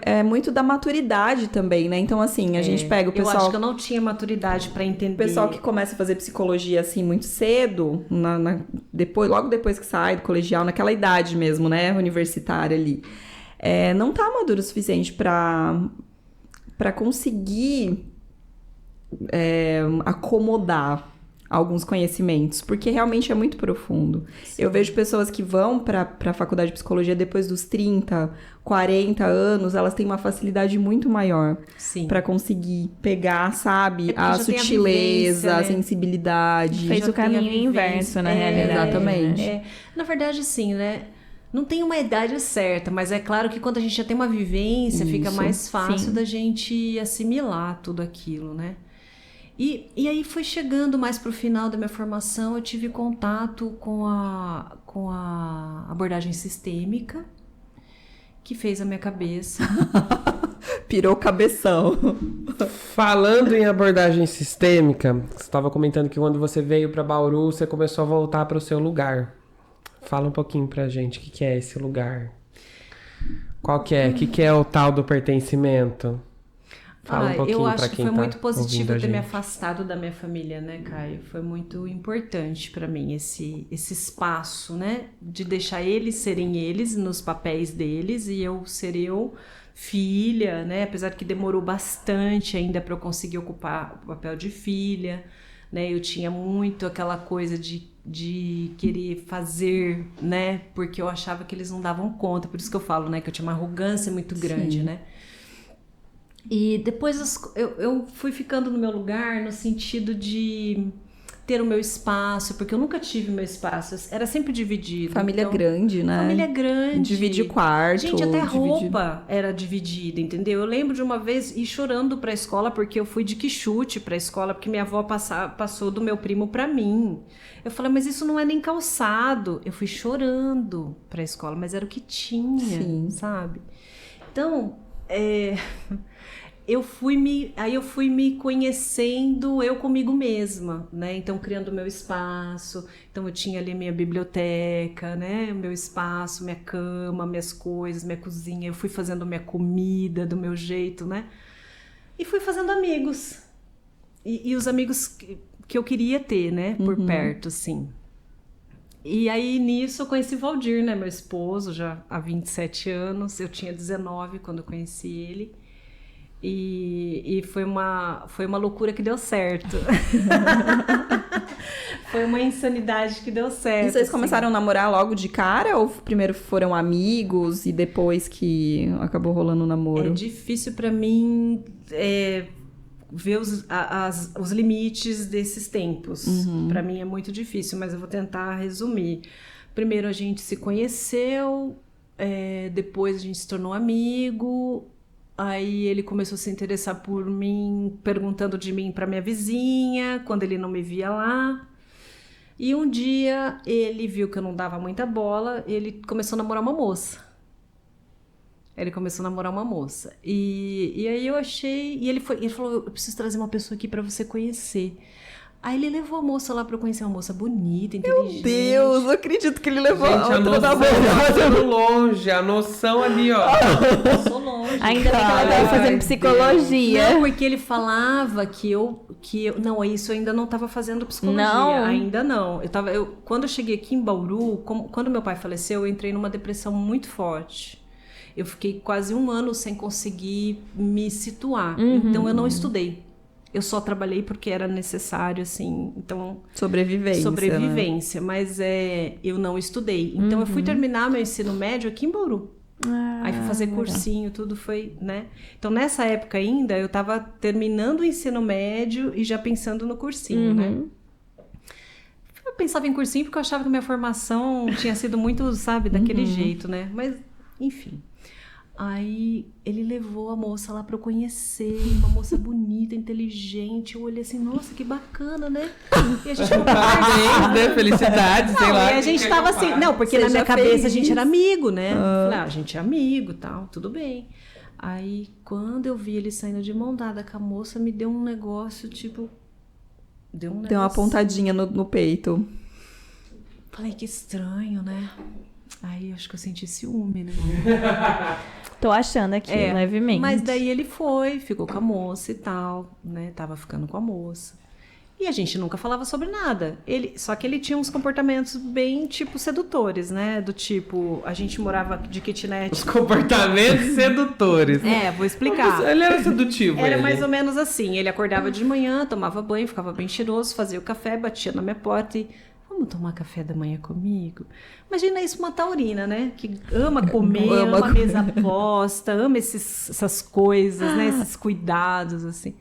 é muito da maturidade também, né? Então, assim, a gente pega o pessoal... Eu acho que eu não tinha maturidade pra entender. O pessoal que começa a fazer psicologia, assim, muito cedo, logo depois que sai do colegial, naquela idade mesmo, né? Universitária ali. não tá maduro o suficiente pra conseguir acomodar alguns conhecimentos, porque realmente é muito profundo. Eu vejo pessoas que vão para a faculdade de psicologia depois dos 30, 40 anos, elas têm uma facilidade muito maior para conseguir pegar, sabe, a sutileza, a sensibilidade. Fez o caminho inverso, na realidade. Exatamente. Na verdade, assim, né? Não tem uma idade certa, mas é claro que quando a gente já tem uma vivência, fica mais fácil da gente assimilar tudo aquilo, né? E aí foi chegando mais pro final da minha formação, eu tive contato com a abordagem sistêmica, que fez a minha cabeça. Pirou o cabeção. Falando em abordagem sistêmica, você estava comentando que quando você veio para Bauru, você começou a voltar para o seu lugar. Fala um pouquinho pra gente o que é esse lugar. Qual que é? O que é o tal do pertencimento? Fala um pouquinho eu acho pra que quem foi tá muito positivo ouvindo a ter me gente. afastado da minha família, né, Caio? Foi muito importante pra mim esse espaço, né? De deixar eles serem eles nos papéis deles e eu ser eu, filha, né? Apesar que demorou bastante ainda pra eu conseguir ocupar o papel de filha, né? Eu tinha muito aquela coisa de querer fazer, né? Porque eu achava que eles não davam conta. Por isso que eu falo, né? Que eu tinha uma arrogância muito grande, né? E depois eu fui ficando no meu lugar no sentido de ter o meu espaço, porque eu nunca tive meu espaço, era sempre dividido. Família então, grande, né? Família grande. Divide o quarto. Gente, até roupa era dividida, entendeu? Eu lembro de uma vez ir chorando pra escola, porque eu fui de quichute pra escola, porque minha avó passou do meu primo pra mim. Eu falei, mas isso não é nem calçado. Eu fui chorando pra escola, mas era o que tinha, sabe? Então, eu fui me conhecendo eu comigo mesma, né? Então, criando o meu espaço. Então, eu tinha ali minha biblioteca, né? O meu espaço, minha cama, minhas coisas, minha cozinha. Eu fui fazendo minha comida do meu jeito, né? E fui fazendo amigos. E os amigos que eu queria ter, né? Por perto, assim. E aí, nisso, eu conheci o Valdir, né? Meu esposo, já há 27 anos. Eu tinha 19 quando eu conheci ele. E foi uma loucura que deu certo. Foi uma insanidade que deu certo. E vocês começaram a namorar logo de cara? Ou primeiro foram amigos e depois que acabou rolando o namoro? É difícil pra mim ver os limites desses tempos. Pra mim é muito difícil, mas eu vou tentar resumir. Primeiro a gente se conheceu, depois a gente se tornou amigo. Aí ele começou a se interessar por mim, perguntando de mim para minha vizinha, quando ele não me via lá. E um dia ele viu que eu não dava muita bola, ele começou a namorar uma moça. E aí eu achei... E ele falou, eu preciso trazer uma pessoa aqui para você conhecer. Aí ele levou a moça lá pra eu conhecer, uma moça bonita, inteligente. Meu Deus, eu acredito que ele levou Gente, a noção fazendo longe, a noção ali, ó. Passou longe. Ainda bem que ela tava fazendo psicologia. Não, porque ele falava que eu... Não, isso eu ainda não estava fazendo psicologia. Não? Ainda não. Quando eu cheguei aqui em Bauru, quando meu pai faleceu, eu entrei numa depressão muito forte. Eu fiquei quase 1 ano sem conseguir me situar. Então, eu não estudei. Eu só trabalhei porque era necessário, assim, então... Sobrevivência, né? Mas eu não estudei. Então, eu fui terminar meu ensino médio aqui em Bauru. Aí fui fazer cursinho, tudo foi, né? Então, nessa época ainda, eu tava terminando o ensino médio e já pensando no cursinho, né? Eu pensava em cursinho porque eu achava que minha formação tinha sido muito, sabe, daquele jeito, né? Mas, enfim... Aí ele levou a moça lá pra eu conhecer, uma moça bonita, inteligente. Eu olhei assim, nossa, que bacana, né? E a gente Parabéns, né? Felicidade, sei lá. E a gente tava assim, não, porque na minha cabeça a gente era amigo, né? Falei, a gente é amigo e tal, tudo bem. Aí quando eu vi ele saindo de mão dada com a moça, me deu um negócio, tipo... Deu uma pontadinha no peito. Falei, que estranho, né? Aí acho que eu senti ciúme, né? Tô achando aqui, levemente. Mas daí ele ficou com a moça e tal, né? Tava ficando com a moça. E a gente nunca falava sobre nada. Só que ele tinha uns comportamentos bem, tipo, sedutores, né? Do tipo, a gente morava de kitnet. Os comportamentos sedutores. Vou explicar. Ele era sedutivo, Era ele. mais ou menos assim. Ele acordava de manhã, tomava banho, ficava bem cheiroso, fazia o café, batia na minha porta e... Vamos tomar café da manhã comigo? Imagina isso, uma taurina, né? Que ama comer, ama mesa posta, ama essas coisas, né? Esses cuidados, assim.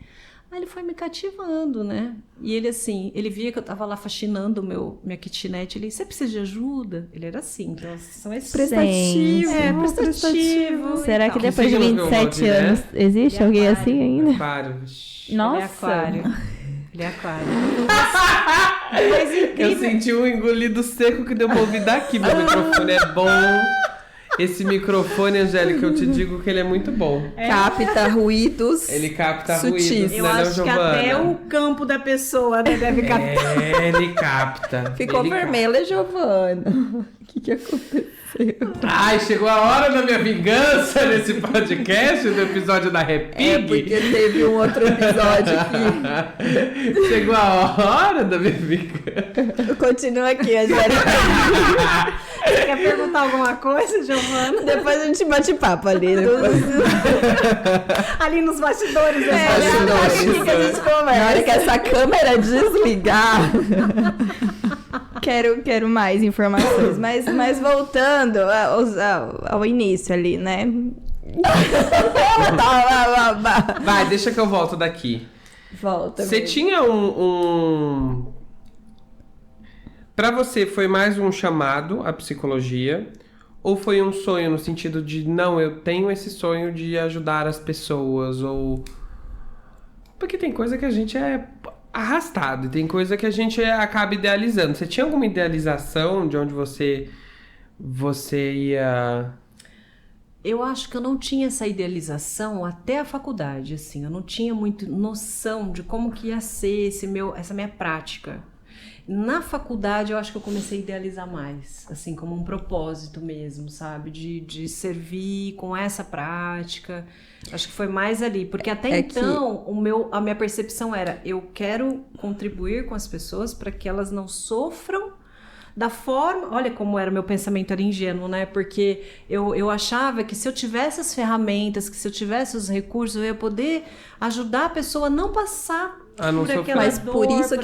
Aí ele foi me cativando, né? E ele, assim, ele via que eu tava lá faxinando minha kitnet. Ele, você precisa de ajuda? Ele era assim, então são esses... Prestativo. Prestativo. Será que Então. depois de Que signo que eu 27 vou dizer? anos existe Ele é alguém aquário. assim ainda? Aquário. Nossa. Ele é aquário. Ele é aquário. Mas Eu incrível. senti um engolido seco que deu pra ouvir daqui. Meu microfone é bom. Esse microfone, Angélica, eu te digo que ele é muito bom. Capta ruídos. Ele capta Sutis. ruídos, Eu né, não, acho que Giovana? até o campo da pessoa, né, deve captar. Ele capta. Ficou Ele vermelha, Giovana. O que aconteceu? Ai, chegou a hora da minha vingança nesse podcast, do episódio da Repig. É, porque teve um outro episódio aqui. Chegou a hora da minha vingança. Continua aqui, Angélica. Você quer perguntar alguma coisa, Giovana? Depois a gente bate papo ali. Ali nos bastidores. Bastidores. que a gente Na hora que essa câmera desligar. Quero mais informações. Mas voltando ao início ali, né? Vai, deixa que eu volto daqui. Volta. Você tinha Pra você, foi mais um chamado à psicologia? Ou foi um sonho no sentido de, não, eu tenho esse sonho de ajudar as pessoas? Ou... Porque tem coisa que a gente é arrastado, e tem coisa que a gente acaba idealizando. Você tinha alguma idealização de onde você ia... Eu acho que eu não tinha essa idealização até a faculdade, assim. Eu não tinha muito noção de como que ia ser essa minha prática. Na faculdade, eu acho que eu comecei a idealizar mais, assim, como um propósito mesmo, sabe? De servir com essa prática. Acho que foi mais ali, porque até então a minha percepção era, eu quero contribuir com as pessoas para que elas não sofram da forma... Olha como era o meu pensamento, era ingênuo, né? Porque eu achava que se eu tivesse as ferramentas, que se eu tivesse os recursos, eu ia poder ajudar a pessoa a não passar por aquela Mas dor, por isso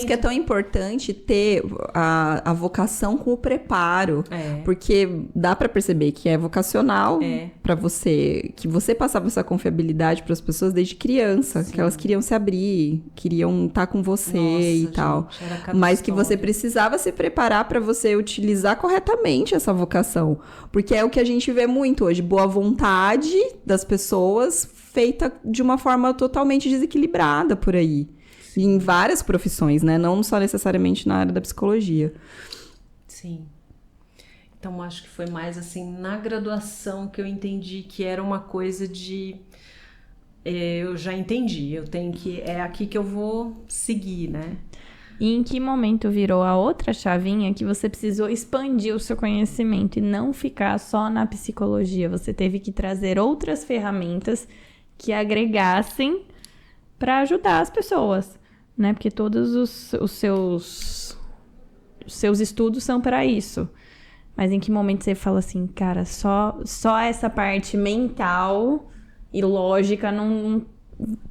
que é tão importante ter a vocação com o preparo. Porque dá pra perceber que é vocacional pra você, que você passava essa confiabilidade para as pessoas desde criança, que elas queriam se abrir, queriam estar com você e tal. Mas que você precisava se preparar pra você utilizar corretamente essa vocação, porque é o que a gente vê muito hoje, boa vontade das pessoas feita de uma forma totalmente desequilibrada por aí. Em várias profissões, né? Não só necessariamente na área da psicologia. Sim. Então, acho que foi mais assim, na graduação que eu entendi que era uma coisa de... eu já entendi, é aqui que eu vou seguir, né? E em que momento virou a outra chavinha que você precisou expandir o seu conhecimento e não ficar só na psicologia? Você teve que trazer outras ferramentas que agregassem para ajudar as pessoas, né? Porque todos os seus estudos são para isso. Mas em que momento você fala assim, cara, só essa parte mental e lógica não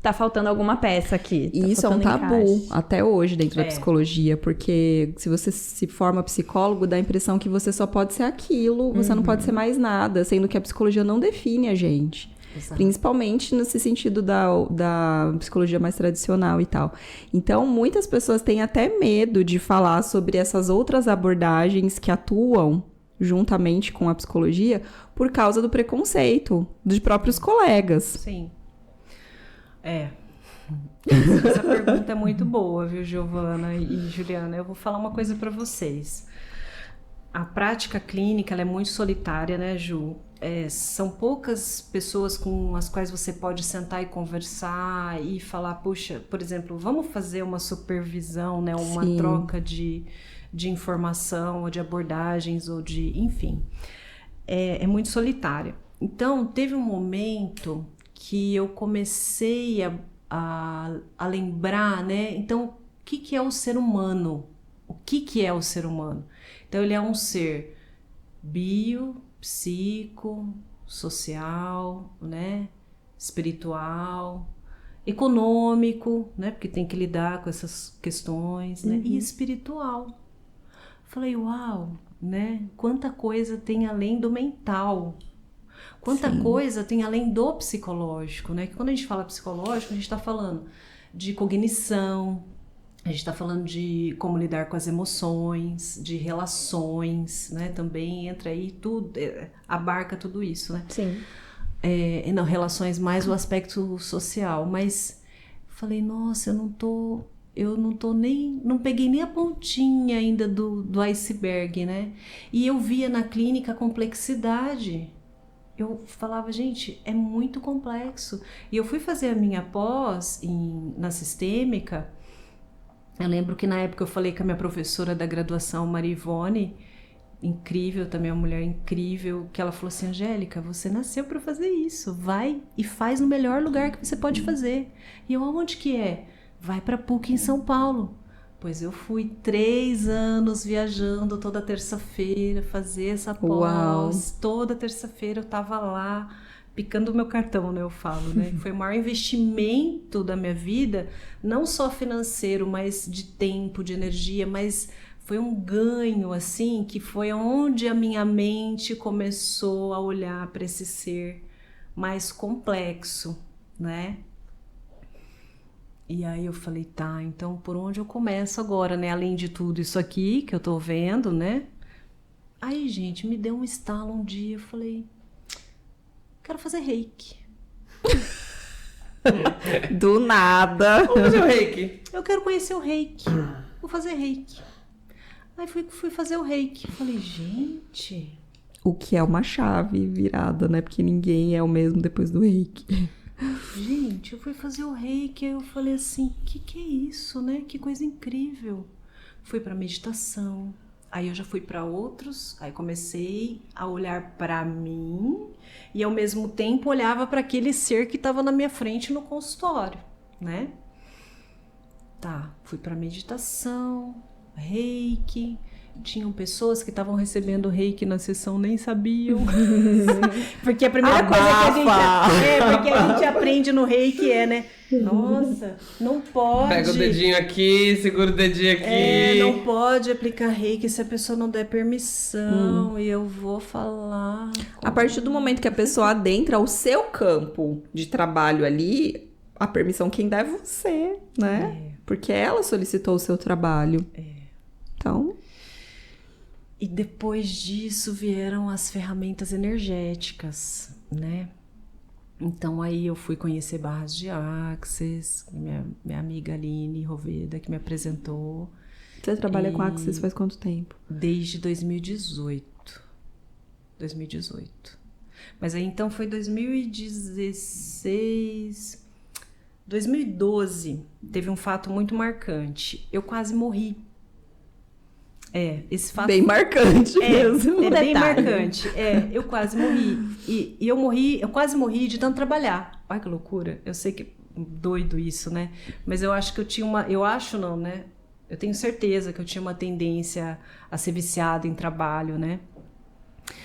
tá faltando alguma peça aqui. E isso é um tabu encaixe. até hoje dentro da psicologia, porque se você se forma psicólogo, dá a impressão que você só pode ser aquilo, você não pode ser mais nada, sendo que a psicologia não define a gente. Exato. Principalmente nesse sentido da psicologia mais tradicional e tal. Então, muitas pessoas têm até medo de falar sobre essas outras abordagens que atuam juntamente com a psicologia por causa do preconceito dos próprios colegas. Sim. Essa pergunta é muito boa, viu, Giovana e Juliana? Eu vou falar uma coisa para vocês. A prática clínica, ela é muito solitária, né, Ju? São poucas pessoas com as quais você pode sentar e conversar e falar, puxa, por exemplo, vamos fazer uma supervisão, né, uma Sim. troca de informação ou de abordagens ou de, enfim, é muito solitária. Então, teve um momento que eu comecei a lembrar, né? Então, o que é o ser humano? O que é o ser humano? Então, ele é um ser bio, psico, social, né? Espiritual, econômico, né? Porque tem que lidar com essas questões, né? E espiritual. Falei, uau, né? Quanta coisa tem além do mental. Quanta coisa tem além do psicológico, né? Que quando a gente fala psicológico, a gente está falando de cognição, a gente está falando de como lidar com as emoções, de relações, né? Também entra aí tudo, abarca tudo isso, né? Sim. Não, relações mais o aspecto social, mas falei, nossa, eu não peguei nem a pontinha ainda do iceberg, né? E eu via na clínica a complexidade. Eu falava, gente, é muito complexo. E eu fui fazer a minha pós na sistêmica. Eu lembro que na época eu falei com a minha professora da graduação, Maria Ivone, incrível também, uma mulher incrível, que ela falou assim, Angélica, você nasceu para fazer isso, vai e faz no melhor lugar que você pode fazer. E eu, aonde que é? Vai para PUC em São Paulo. Pois eu fui 3 anos viajando toda terça-feira, fazer essa pós. Uau. Toda terça-feira eu tava lá, picando o meu cartão, né? Eu falo, né? Foi o maior investimento da minha vida, não só financeiro, mas de tempo, de energia, mas foi um ganho, assim, que foi onde a minha mente começou a olhar para esse ser mais complexo, né? E aí eu falei, tá, então por onde eu começo agora, né? Além de tudo isso aqui que eu tô vendo, né? Aí, gente, me deu um estalo um dia, eu falei, quero fazer reiki. Do nada. Vamos fazer o reiki. Eu quero conhecer o reiki. Vou fazer reiki. Aí fui fazer o reiki. Falei, gente... O que é uma chave virada, né? Porque ninguém é o mesmo depois do reiki. Gente, eu fui fazer o reiki, aí eu falei assim, que é isso, né? Que coisa incrível. Fui pra meditação, aí eu já fui pra outros, aí comecei a olhar pra mim e ao mesmo tempo olhava pra aquele ser que tava na minha frente no consultório, né? Tá, fui pra meditação, reiki. Tinham pessoas que estavam recebendo reiki na sessão, nem sabiam. Porque a primeira coisa que a gente aprende no reiki é, né? Nossa, não pode. Pega o dedinho aqui, segura o dedinho aqui. Não pode aplicar reiki se a pessoa não der permissão. E eu vou falar. A partir do momento que a pessoa adentra o seu campo de trabalho ali, a permissão quem dá é você, né? Porque ela solicitou o seu trabalho. Então... E depois disso vieram as ferramentas energéticas, né? Então aí eu fui conhecer barras de Axis, minha amiga Aline Roveda que me apresentou. Você trabalha com Axis faz quanto tempo? Desde 2018. 2018. Mas aí então foi 2016... 2012 teve um fato muito marcante. Eu quase morri. Esse fato... Bem marcante mesmo. É bem marcante. Eu quase morri. E eu quase morri de tanto trabalhar. Ai, que loucura. Eu sei que é doido isso, né? Mas eu acho que eu tinha uma... Eu acho não, né? Eu tenho certeza que eu tinha uma tendência a ser viciada em trabalho, né?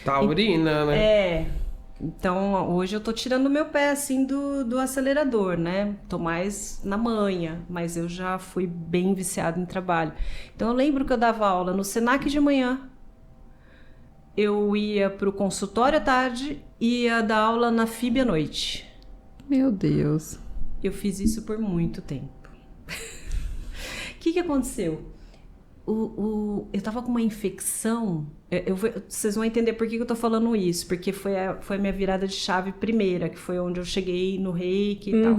Taurina, né? Então, hoje eu tô tirando o meu pé, assim, do acelerador, né? Tô mais na manha, mas eu já fui bem viciada em trabalho. Então, eu lembro que eu dava aula no Senac de manhã, eu ia pro consultório à tarde e ia dar aula na FIB à noite. Meu Deus. Eu fiz isso por muito tempo. O que aconteceu? Eu tava com uma infecção, vocês vão entender por que eu tô falando isso, porque foi a minha virada de chave primeira, que foi onde eu cheguei no reiki e tal.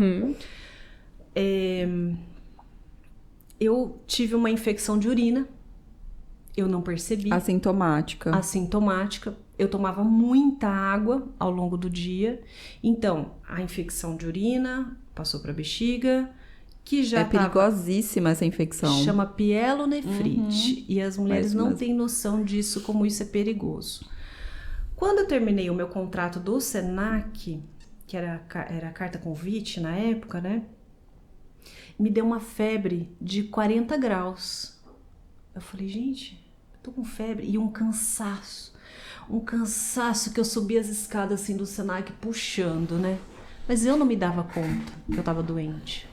Eu tive uma infecção de urina, eu não percebi. Assintomática. Eu tomava muita água ao longo do dia, então a infecção de urina passou pra bexiga, que já perigosíssima essa infecção. Chama pielonefrite. E as mulheres não têm noção disso, como isso é perigoso. Quando eu terminei o meu contrato do Senac, que era a carta convite na época, né? Me deu uma febre de 40 graus. Eu falei, gente, eu tô com febre. E um cansaço que eu subia as escadas assim do Senac puxando, né? Mas eu não me dava conta que eu tava doente.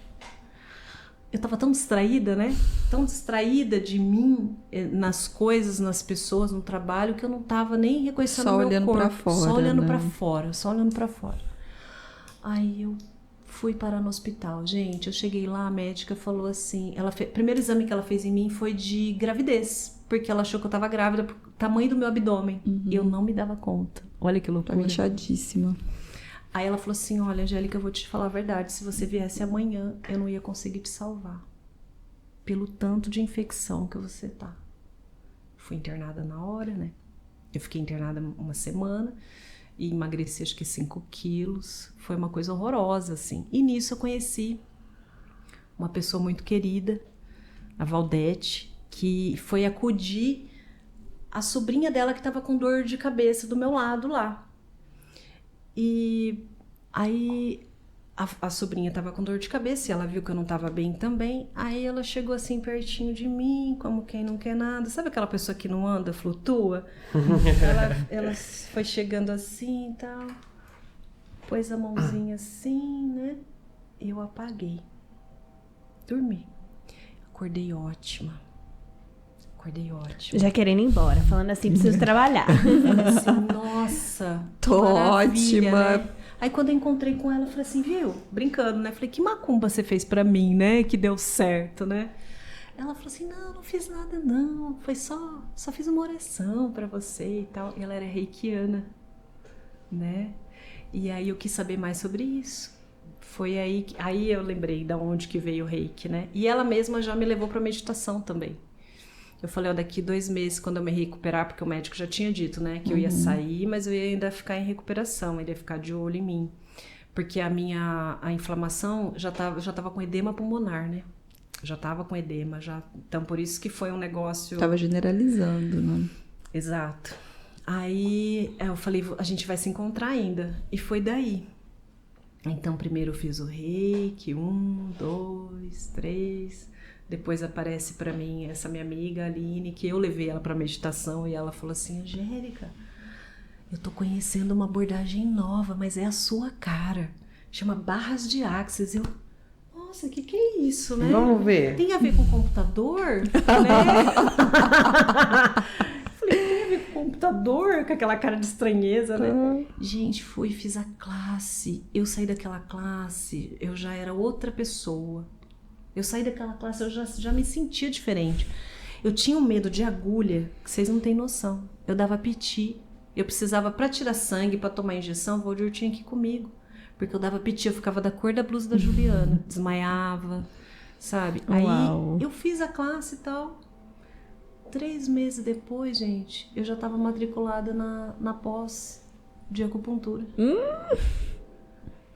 Eu tava tão distraída, né? Tão distraída de mim, nas coisas, nas pessoas, no trabalho, que eu não tava nem reconhecendo o meu corpo. Pra fora, só olhando né? pra fora, só olhando pra fora. Aí eu fui parar no hospital. Gente, eu cheguei lá, a médica falou assim... O primeiro exame que ela fez em mim foi de gravidez. Porque ela achou que eu tava grávida pro tamanho do meu abdômen. Eu não me dava conta. Olha que loucura. Tava inchadíssima. Aí ela falou assim, olha, Angélica, eu vou te falar a verdade. Se você viesse amanhã, eu não ia conseguir te salvar. Pelo tanto de infecção que você tá. Fui internada na hora, né? Eu fiquei internada uma semana. E emagreci acho que 5 quilos. Foi uma coisa horrorosa, assim. E nisso eu conheci uma pessoa muito querida, a Valdete, que foi acudir a sobrinha dela que estava com dor de cabeça do meu lado lá. E aí a sobrinha estava com dor de cabeça e ela viu que eu não estava bem também. Aí ela chegou assim pertinho de mim, como quem não quer nada. Sabe aquela pessoa que não anda, flutua? ela foi chegando assim e tal. Pôs a mãozinha assim, né? Eu apaguei. Dormi. Acordei ótima. Já querendo ir embora, falando assim, preciso trabalhar. Assim, nossa, tô ótima. Né? Aí quando eu encontrei com ela, eu falei assim, viu? Brincando, né? Falei, que macumba você fez pra mim, né? Que deu certo, né? Ela falou assim, não fiz nada não. Foi só fiz uma oração pra você e tal. E ela era reikiana, né? E aí eu quis saber mais sobre isso. Foi aí eu lembrei de onde que veio o reiki, né? E ela mesma já me levou pra meditação também. Eu falei, ó, daqui 2 meses, quando eu me recuperar, porque o médico já tinha dito, né, que eu ia sair, mas eu ia ainda ficar em recuperação, ele ia ficar de olho em mim. Porque a inflamação já tava com edema pulmonar, né? Já tava com edema, já. Então, por isso que foi um negócio... Tava generalizando, né? Exato. Aí eu falei, a gente vai se encontrar ainda. E foi daí. Então, primeiro eu fiz o reiki, 1, 2, 3... Depois aparece pra mim essa minha amiga Aline, que eu levei ela pra meditação e ela falou assim, Angélica, eu tô conhecendo uma abordagem nova, mas é a sua cara. Chama Barras de Axis. Eu, nossa, que é isso, né? Vamos ver. Tem a ver com computador, né? Falei, tem a ver com computador? Com aquela cara de estranheza, né? Gente, fiz a classe. Eu saí daquela classe, eu já era outra pessoa. Eu saí daquela classe, eu já me sentia diferente. Eu tinha um medo de agulha, que vocês não têm noção. Eu dava piti. Eu precisava, pra tirar sangue, pra tomar injeção, o Valdir tinha que ir comigo. Porque eu dava piti, eu ficava da cor da blusa da Juliana. Desmaiava, sabe? Uau. Aí eu fiz a classe e tal. 3 meses depois, gente, eu já tava matriculada na pós de acupuntura.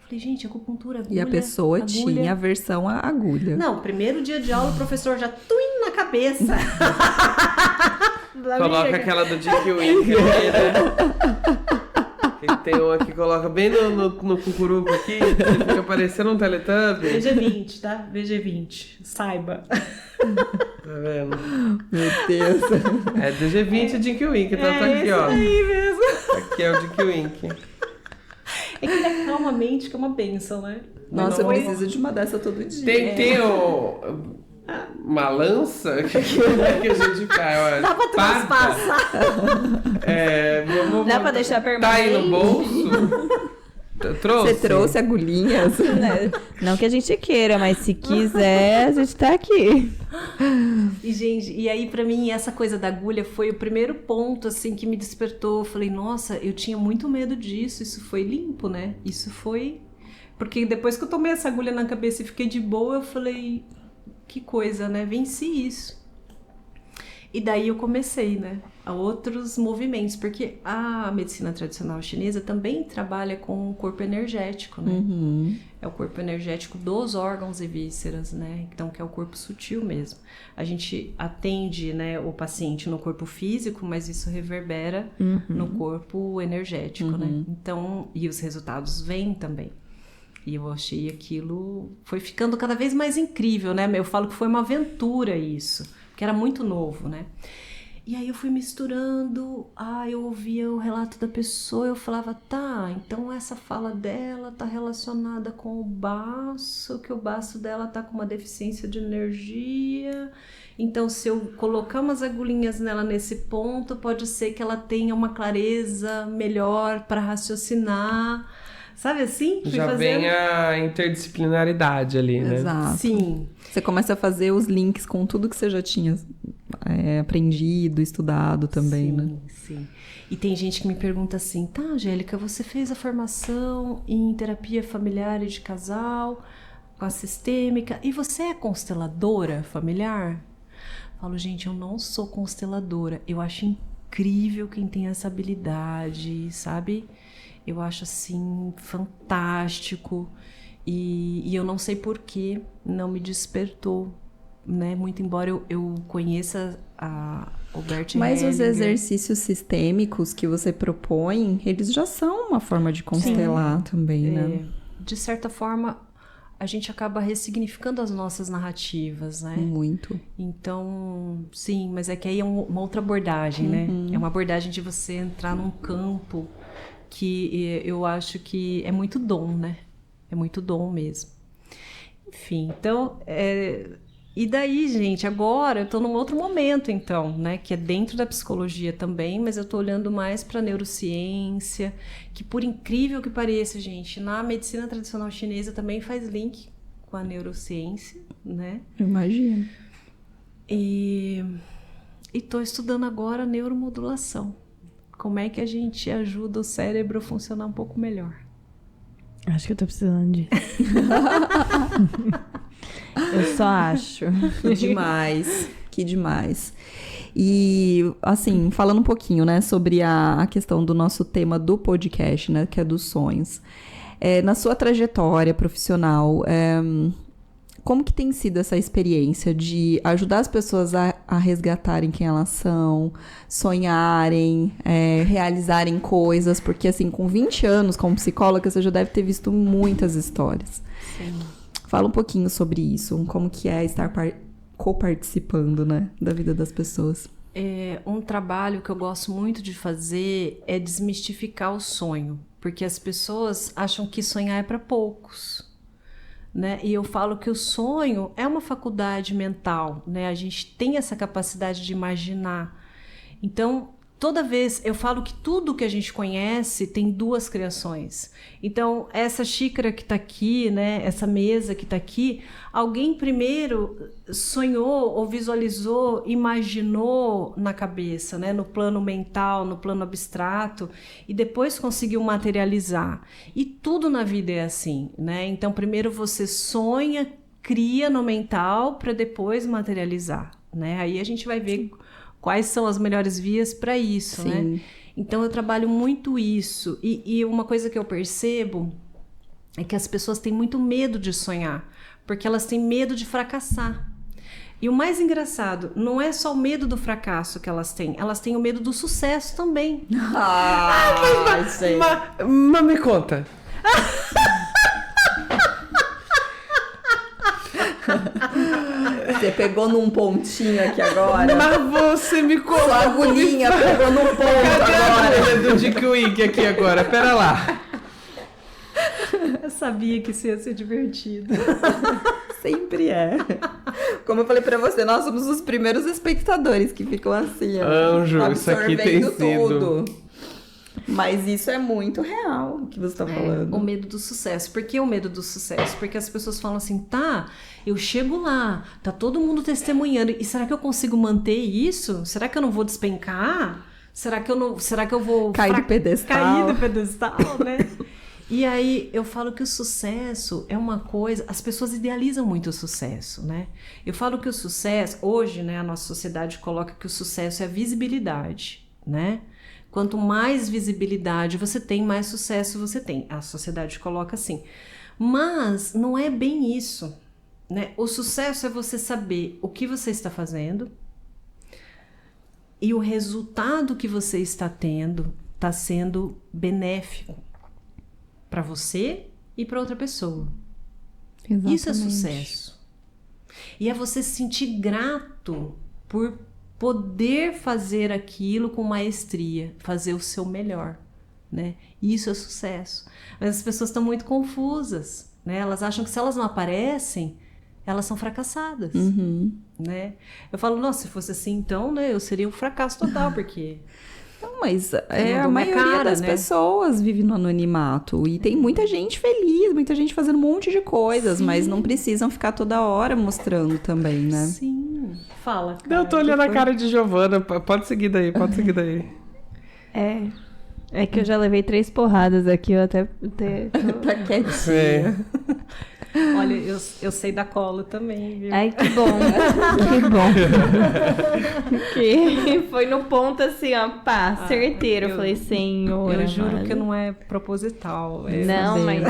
Falei, gente, acupuntura, agulha. E a pessoa agulha. tinha a versão à agulha. Não, primeiro dia de aula, o professor já tuim na cabeça. Coloca aquela do Dick Wink ali, né? Que tem uma que coloca bem no cucuruco aqui, que fica parecendo um Teletubby. VG20, tá? VG20, saiba. Tá vendo? Meu Deus. É do G20 Dick Wink, tá aqui, ó. Aí mesmo. Aqui é o Dick Wink. É que ele acalma a mente, que é uma bênção, né? Nossa, eu preciso de uma dessa todo dia. Tem uma lança que a gente faz. Dá pra transpassar. Dá pra deixar permanente. Tá aí no bolso? Trouxe? Você trouxe agulhinhas? Não que a gente queira, mas se quiser, a gente tá aqui. E, gente, e aí pra mim essa coisa da agulha foi o primeiro ponto, assim, que me despertou. Eu falei, nossa, eu tinha muito medo disso, isso foi limpo, né? Isso foi... Porque depois que eu tomei essa agulha na cabeça e fiquei de boa, eu falei, que coisa, né? Venci isso. E daí eu comecei, né, a outros movimentos, porque a medicina tradicional chinesa também trabalha com o corpo energético, né? É o corpo energético dos órgãos e vísceras, né? Então, que é o corpo sutil mesmo. A gente atende, né, o paciente no corpo físico, mas isso reverbera no corpo energético, né? Então, e os resultados vêm também. E eu achei aquilo... Foi ficando cada vez mais incrível, né? Eu falo que foi uma aventura isso, porque era muito novo, né? E aí eu fui misturando, eu ouvia o relato da pessoa, eu falava, tá, então essa fala dela tá relacionada com o baço, que o baço dela tá com uma deficiência de energia, então se eu colocar umas agulhinhas nela nesse ponto, pode ser que ela tenha uma clareza melhor para raciocinar, sabe assim? Já vem a interdisciplinaridade ali, né? Exato. Sim. Você começa a fazer os links com tudo que você já tinha aprendido, estudado também, sim, né? Sim. E tem gente que me pergunta assim, tá, Angélica, você fez a formação em terapia familiar e de casal, com a sistêmica, e você é consteladora familiar? Falo, gente, eu não sou consteladora. Eu acho incrível quem tem essa habilidade, sabe? Eu acho, assim, fantástico. E eu não sei por que não me despertou, né? Muito embora eu conheça o Bert Mas os Hellinger. exercícios sistêmicos que você propõe, eles já são uma forma de constelar também, né? De certa forma, a gente acaba ressignificando as nossas narrativas, né? Muito. Então, sim, mas é que aí é uma outra abordagem, né? É uma abordagem de você entrar num campo que eu acho que é muito dom, né? É muito dom mesmo. Enfim, então... E daí, gente, agora eu tô num outro momento, então, né? Que é dentro da psicologia também, mas eu tô olhando mais pra neurociência, que por incrível que pareça, gente, na medicina tradicional chinesa também faz link com a neurociência, né? Imagino. E tô estudando agora neuromodulação. Como é que a gente ajuda o cérebro a funcionar um pouco melhor? Acho que eu tô precisando disso. Eu só acho. Que demais, que demais. E, assim, falando um pouquinho, né, sobre a questão do nosso tema do podcast, né, que é dos sonhos. Na sua trajetória profissional, como que tem sido essa experiência de ajudar as pessoas a resgatarem quem elas são, sonharem, realizarem coisas? Porque, assim, com 20 anos como psicóloga, você já deve ter visto muitas histórias. Sim. Fala um pouquinho sobre isso, como que é estar coparticipando, né, da vida das pessoas. Um trabalho que eu gosto muito de fazer é desmistificar o sonho, porque as pessoas acham que sonhar é para poucos, né? E eu falo que o sonho é uma faculdade mental, né? A gente tem essa capacidade de imaginar. Então, toda vez eu falo que tudo que a gente conhece tem duas criações. Então, essa xícara que está aqui, né, essa mesa que está aqui, alguém primeiro sonhou ou visualizou, imaginou na cabeça, né, no plano mental, no plano abstrato, e depois conseguiu materializar. E tudo na vida é assim, né? Então, primeiro você sonha, cria no mental para depois materializar, né? Aí a gente vai ver quais são as melhores vias para isso, Sim. né? Então, eu trabalho muito isso. E uma coisa que eu percebo é que as pessoas têm muito medo de sonhar, porque elas têm medo de fracassar. E o mais engraçado, não é só o medo do fracasso que elas têm o medo do sucesso também. Mas me conta. Você pegou num pontinho aqui agora. Mas você me conta. Sua agulhinha pegou num ponto Cadê a agora. agulha do Dick Wig aqui agora? Pera lá. Eu sabia que isso ia ser divertido. Sempre é. Como eu falei pra você, nós somos os primeiros espectadores que ficam assim, ó, Anjo, isso aqui tem absorvendo sido. tudo. Mas isso é muito real, o que você tá falando. O medo do sucesso. Por que o medo do sucesso? Porque as pessoas falam assim, tá, eu chego lá, tá todo mundo testemunhando, e será que eu consigo manter isso? Será que eu não vou despencar? Será que eu vou... Cair do pedestal. Cair do pedestal, né? E aí eu falo que o sucesso é uma coisa... As pessoas idealizam muito o sucesso, né? Eu falo que o sucesso... Hoje, né, a nossa sociedade coloca que o sucesso é a visibilidade, né? Quanto mais visibilidade você tem, mais sucesso você tem. A sociedade coloca assim. Mas não é bem isso, né? O sucesso é você saber o que você está fazendo e o resultado que você está tendo está sendo benéfico para você e para outra pessoa. Exatamente. Isso é sucesso. E é você se sentir grato por poder fazer aquilo com maestria, fazer o seu melhor, né? Isso é sucesso. Mas as pessoas estão muito confusas, né? Elas acham que se elas não aparecem, elas são fracassadas, né? Eu falo, nossa, se fosse assim, então, né, eu seria um fracasso total, porque... Não, mas não a dou minha maioria cara, das né? pessoas vive no anonimato. E tem muita gente feliz, muita gente fazendo um monte de coisas, mas não precisam ficar toda hora mostrando também, né? Sim. Fala. Não, eu tô olhando a cara de Giovana. Pode seguir daí, pode seguir daí. É que eu já levei 3 porradas aqui, eu até... Tá quietinha. É. Olha, eu sei da cola também, viu? Ai, que bom. Que bom. Que foi no ponto assim, ó, pá, certeiro. Eu falei, Senhor. Eu juro amado. que não é proposital. Não, mas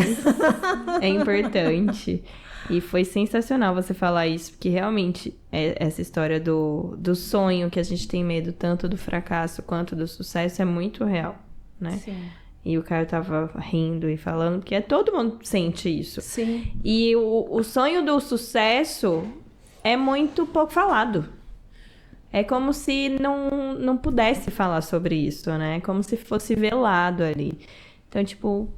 é importante. E foi sensacional você falar isso, porque realmente essa história do sonho, que a gente tem medo tanto do fracasso quanto do sucesso, é muito real, né? Sim. E o Caio tava rindo e falando que todo mundo sente isso. Sim. E o sonho do sucesso é muito pouco falado. É como se não pudesse falar sobre isso, né? Como se fosse velado ali. Então, tipo,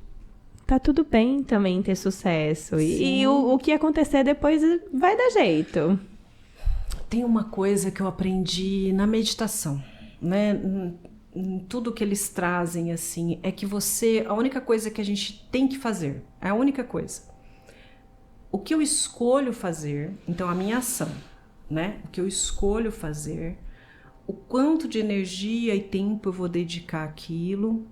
tá tudo bem também ter sucesso. E o que acontecer depois vai dar jeito. Tem uma coisa que eu aprendi na meditação, né? Em tudo que eles trazem, assim, é que a única coisa que a gente tem que fazer, é a única coisa. O que eu escolho fazer, então a minha ação, né? O que eu escolho fazer, o quanto de energia e tempo eu vou dedicar àquilo,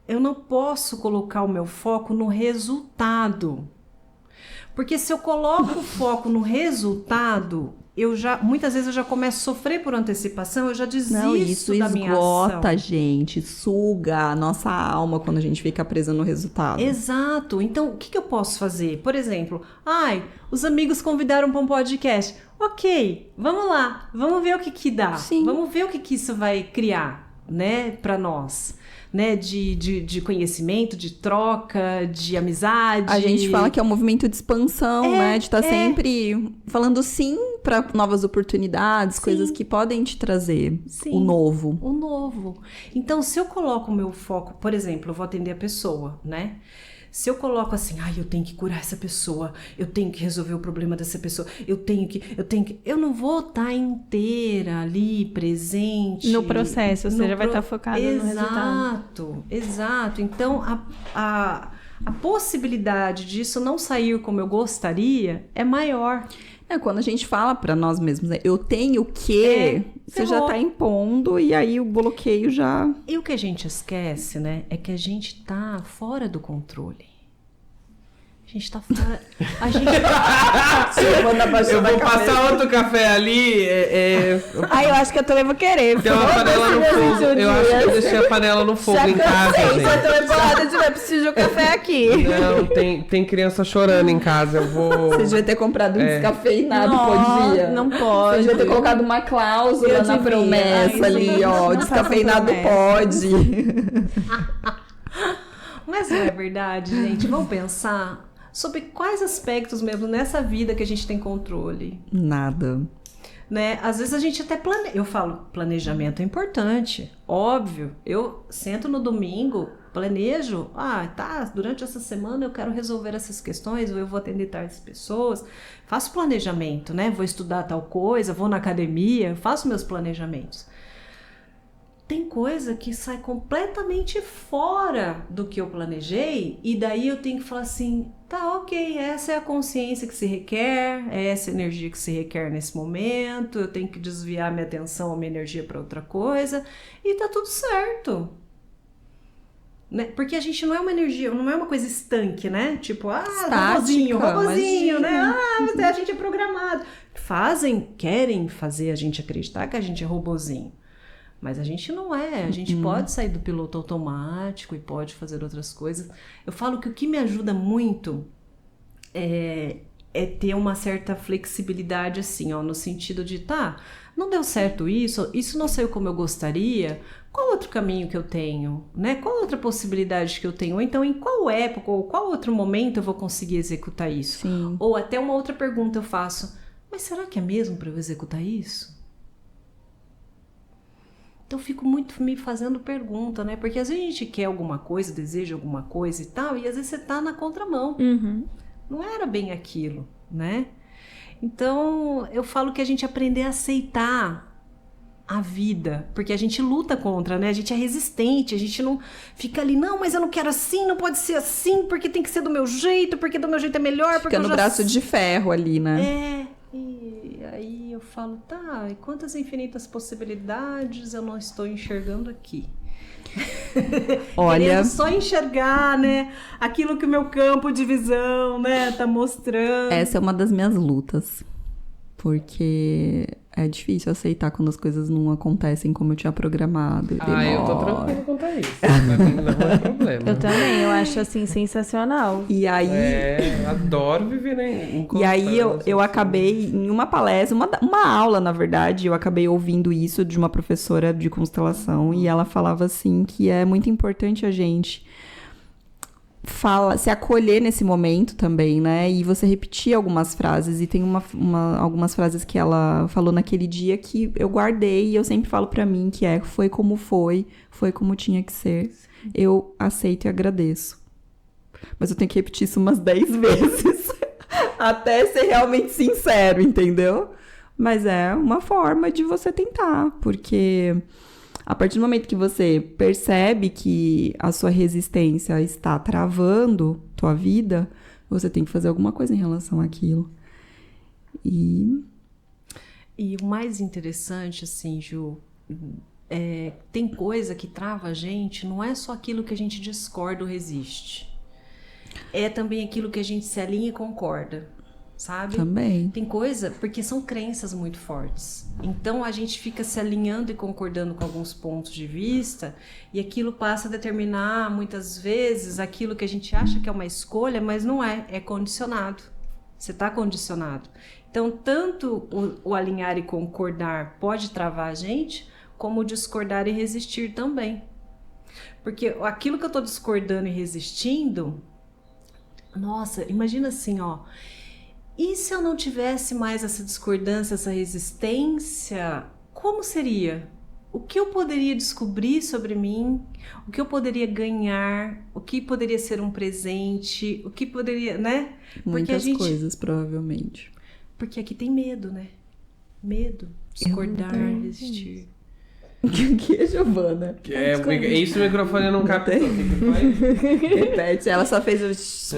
eu não posso colocar o meu foco no resultado. Porque se eu coloco o foco no resultado, muitas vezes eu já começo a sofrer por antecipação, eu já desisto Não, isso da minha ação. esgota, gente, suga a nossa alma quando a gente fica presa no resultado. Exato. Então, o que eu posso fazer? Por exemplo, os amigos convidaram para um podcast. Ok, vamos lá, vamos ver o que dá. Sim. Vamos ver o que isso vai criar, né, para nós. Né, de conhecimento, de troca, de amizade. A gente fala que é um movimento de expansão, né? De estar sempre falando sim para novas oportunidades, coisas que podem te trazer o novo. O novo. Então, se eu coloco o meu foco, por exemplo, eu vou atender a pessoa, né? Se eu coloco assim, eu tenho que curar essa pessoa, eu tenho que resolver o problema dessa pessoa, eu não vou estar inteira ali, presente. No processo, você já vai estar focado no resultado. Exato. Então, a possibilidade disso não sair como eu gostaria é maior. Quando a gente fala para nós mesmos, né? Eu tenho que, você já tá impondo e aí o bloqueio já... E o que a gente esquece, né, é que a gente tá fora do controle. A gente tá fora... Eu vou passar outro café ali. Eu acho que eu também vou querer. Tem uma panela no fogo. Eu acho que eu deixei a panela no fogo em casa, gente. Se eu tô embolada, eu preciso de um café aqui. Não, tem criança chorando em casa. Eu vou... Você devia ter comprado um descafeinado, podia. Não pode. Você devia ter colocado uma cláusula na promessa ali, ó. Descafeinado pode. Mas não é verdade, gente. Vamos pensar sobre quais aspectos mesmo nessa vida que a gente tem controle. Nada. Né? Às vezes a gente até planeja. Eu falo, planejamento é importante, óbvio. Eu sento no domingo, planejo. Durante essa semana eu quero resolver essas questões, ou eu vou atender tais pessoas. Faço planejamento, né? Vou estudar tal coisa, vou na academia, faço meus planejamentos. Tem coisa que sai completamente fora do que eu planejei, e daí eu tenho que falar assim, tá, ok, essa é a consciência que se requer, é essa energia que se requer nesse momento, eu tenho que desviar minha atenção, minha energia para outra coisa, e tá tudo certo. Né? Porque a gente não é uma energia, não é uma coisa estanque, né? Tipo, robozinho, né? A gente é programado. Querem fazer a gente acreditar que a gente é robozinho. Mas a gente não é, a gente pode sair do piloto automático e pode fazer outras coisas. Eu falo que o que me ajuda muito é ter uma certa flexibilidade assim, ó, no sentido de, tá, não deu certo isso não saiu como eu gostaria, qual outro caminho que eu tenho, né? Qual outra possibilidade que eu tenho? Ou então, em qual época ou qual outro momento eu vou conseguir executar isso? Sim. Ou até uma outra pergunta eu faço, mas será que é mesmo para eu executar isso? Então, eu fico muito me fazendo pergunta, né? Porque às vezes a gente quer alguma coisa, deseja alguma coisa e tal, e às vezes você tá na contramão. Uhum. Não era bem aquilo, né? Então, eu falo que a gente aprender a aceitar a vida, porque a gente luta contra, né? A gente é resistente, a gente não fica ali, não, mas eu não quero assim, não pode ser assim, porque tem que ser do meu jeito, porque do meu jeito é melhor, porque Fica eu no já... braço de ferro ali, né? É, e aí eu falo, tá, e quantas infinitas possibilidades eu não estou enxergando aqui? Olha, Querendo só enxergar, né? Aquilo que o meu campo de visão, né, tá mostrando. essa é uma das minhas lutas. Porque é difícil aceitar quando as coisas não acontecem como eu tinha programado. Eu tô tranquilo quanto a isso. Pra mim não é problema. Eu também, eu acho assim sensacional. E aí, Adoro viver em e aí eu constância, assim. acabei em uma palestra, uma aula, na verdade, eu acabei ouvindo isso de uma professora de constelação e ela falava assim que é muito importante a gente se acolher nesse momento também, né? E você repetir algumas frases. E tem algumas frases que ela falou naquele dia que eu guardei e eu sempre falo pra mim que foi como tinha que ser. Eu aceito e agradeço. Mas eu tenho que repetir isso umas 10 vezes até ser realmente sincero, entendeu? Mas é uma forma de você tentar, porque a partir do momento que você percebe que a sua resistência está travando tua vida, você tem que fazer alguma coisa em relação àquilo. E o mais interessante, assim, Ju, tem coisa que trava a gente, não é só aquilo que a gente discorda ou resiste. É também aquilo que a gente se alinha e concorda, sabe? também. Tem coisa, porque são crenças muito fortes. Então a gente fica se alinhando e concordando com alguns pontos de vista e aquilo passa a determinar, muitas vezes, aquilo que a gente acha que é uma escolha, mas não é condicionado. Você está condicionado. Então, tanto o alinhar e concordar pode travar a gente, como o discordar e resistir também. Porque aquilo que eu estou discordando e resistindo, nossa, imagina assim, ó. E se eu não tivesse mais essa discordância, essa resistência, como seria? O que eu poderia descobrir sobre mim? O que eu poderia ganhar? O que poderia ser um presente? O que poderia, né? Muitas coisas, provavelmente. Porque aqui tem medo, né? Medo, discordar, resistir. Que é, Giovana? Isso o microfone não captou. O que faz? Repete, ela só fez o...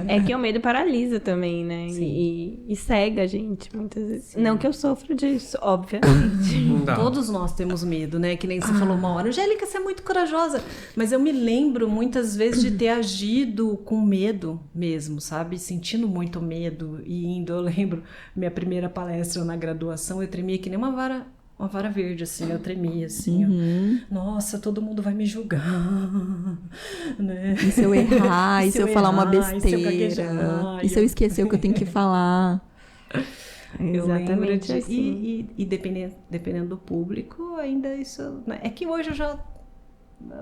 É que o medo paralisa também, né? E cega a gente, muitas vezes. Sim. Não que eu sofro disso, obviamente. Não. Todos nós temos medo, né? Que nem você falou uma hora. Angélica, você é muito corajosa. Mas eu me lembro muitas vezes de ter agido com medo mesmo, sabe? Sentindo muito medo e indo. Eu lembro, minha primeira palestra na graduação, eu tremia que nem uma vara verde, assim, eu tremia, assim, ó. Nossa, todo mundo vai me julgar, né? E se eu errar, e se eu falar uma besteira, e se eu esquecer o que eu tenho que falar. Eu lembro Exatamente de, assim. e dependendo do público, ainda isso... Né? É que hoje eu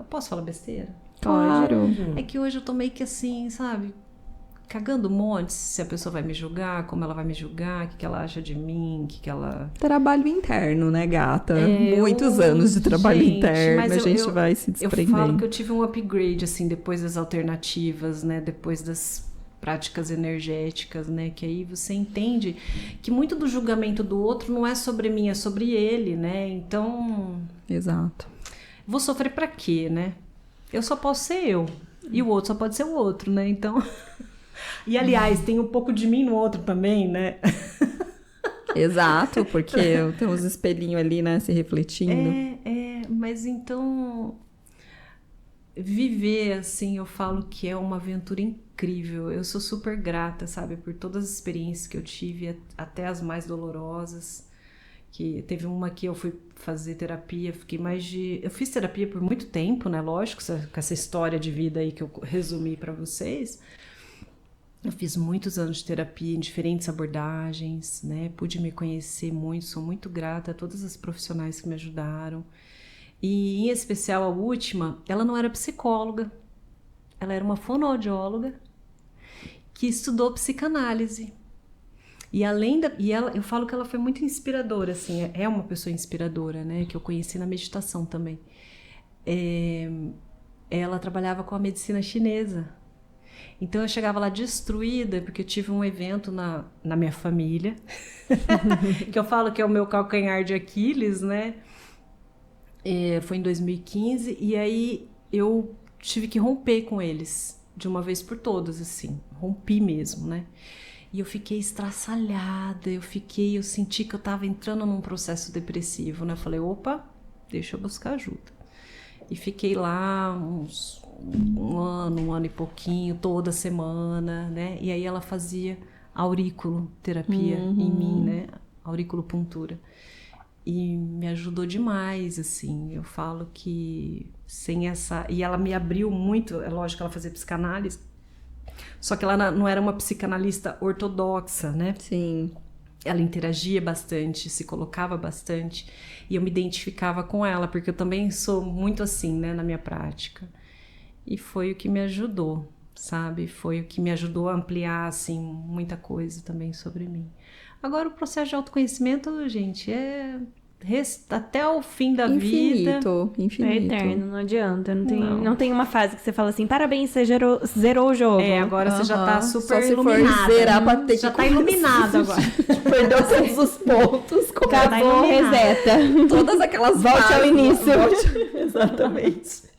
posso falar besteira? Claro. É que hoje eu tô meio que assim, sabe? Cagando um monte se a pessoa vai me julgar, como ela vai me julgar, o que ela acha de mim, o que ela... Trabalho interno, né, gata? Muitos anos de trabalho interno, mas a gente vai se desprendendo. Eu falo que eu tive um upgrade, assim, depois das alternativas, né? Depois das práticas energéticas, né? Que aí você entende que muito do julgamento do outro não é sobre mim, é sobre ele, né? Então... Exato. Vou sofrer pra quê, né? Eu só posso ser eu. E o outro só pode ser o outro, né? Então... E, aliás, tem um pouco de mim no outro também, né? Exato, porque tem uns espelhinhos ali, né, se refletindo. Mas então... Viver, assim, eu falo que é uma aventura incrível. Eu sou super grata, sabe? Por todas as experiências que eu tive, até as mais dolorosas. Que teve uma que eu fui fazer terapia, eu fiz terapia por muito tempo, né? Lógico, com essa história de vida aí que eu resumi pra vocês... Eu fiz muitos anos de terapia em diferentes abordagens, né? Pude me conhecer muito, sou muito grata a todas as profissionais que me ajudaram. E, em especial, a última, ela não era psicóloga, ela era uma fonoaudióloga que estudou psicanálise. E eu falo que ela foi muito inspiradora, assim, é uma pessoa inspiradora, né? Que eu conheci na meditação também. Ela trabalhava com a medicina chinesa. Então eu chegava lá destruída, porque eu tive um evento na minha família, que eu falo que é o meu calcanhar de Aquiles, né? Foi em 2015, e aí eu tive que romper com eles, de uma vez por todas, assim, rompi mesmo, né? E eu fiquei estraçalhada, eu senti que eu tava entrando num processo depressivo, né? Eu falei, opa, deixa eu buscar ajuda. E fiquei lá um ano e pouquinho, toda semana, né? E aí ela fazia auriculoterapia em mim, né? Auriculopuntura. E me ajudou demais, assim. Eu falo que sem essa... E ela me abriu muito, é lógico que ela fazia psicanálise, só que ela não era uma psicanalista ortodoxa, né? Sim. Ela interagia bastante, se colocava bastante, e eu me identificava com ela, porque eu também sou muito assim, né, na minha prática. E foi o que me ajudou, sabe? Foi o que me ajudou a ampliar, assim, muita coisa também sobre mim. Agora, o processo de autoconhecimento, gente, é até o fim da vida. Infinito. É eterno, não adianta. Não tem uma fase que você fala assim, parabéns, você zerou o jogo. Agora você já tá super só se iluminada. For zerar pra ter já que tá iluminado agora. Perdeu todos os pontos. Acabou, reseta. Todas aquelas Volte ao início. Exatamente.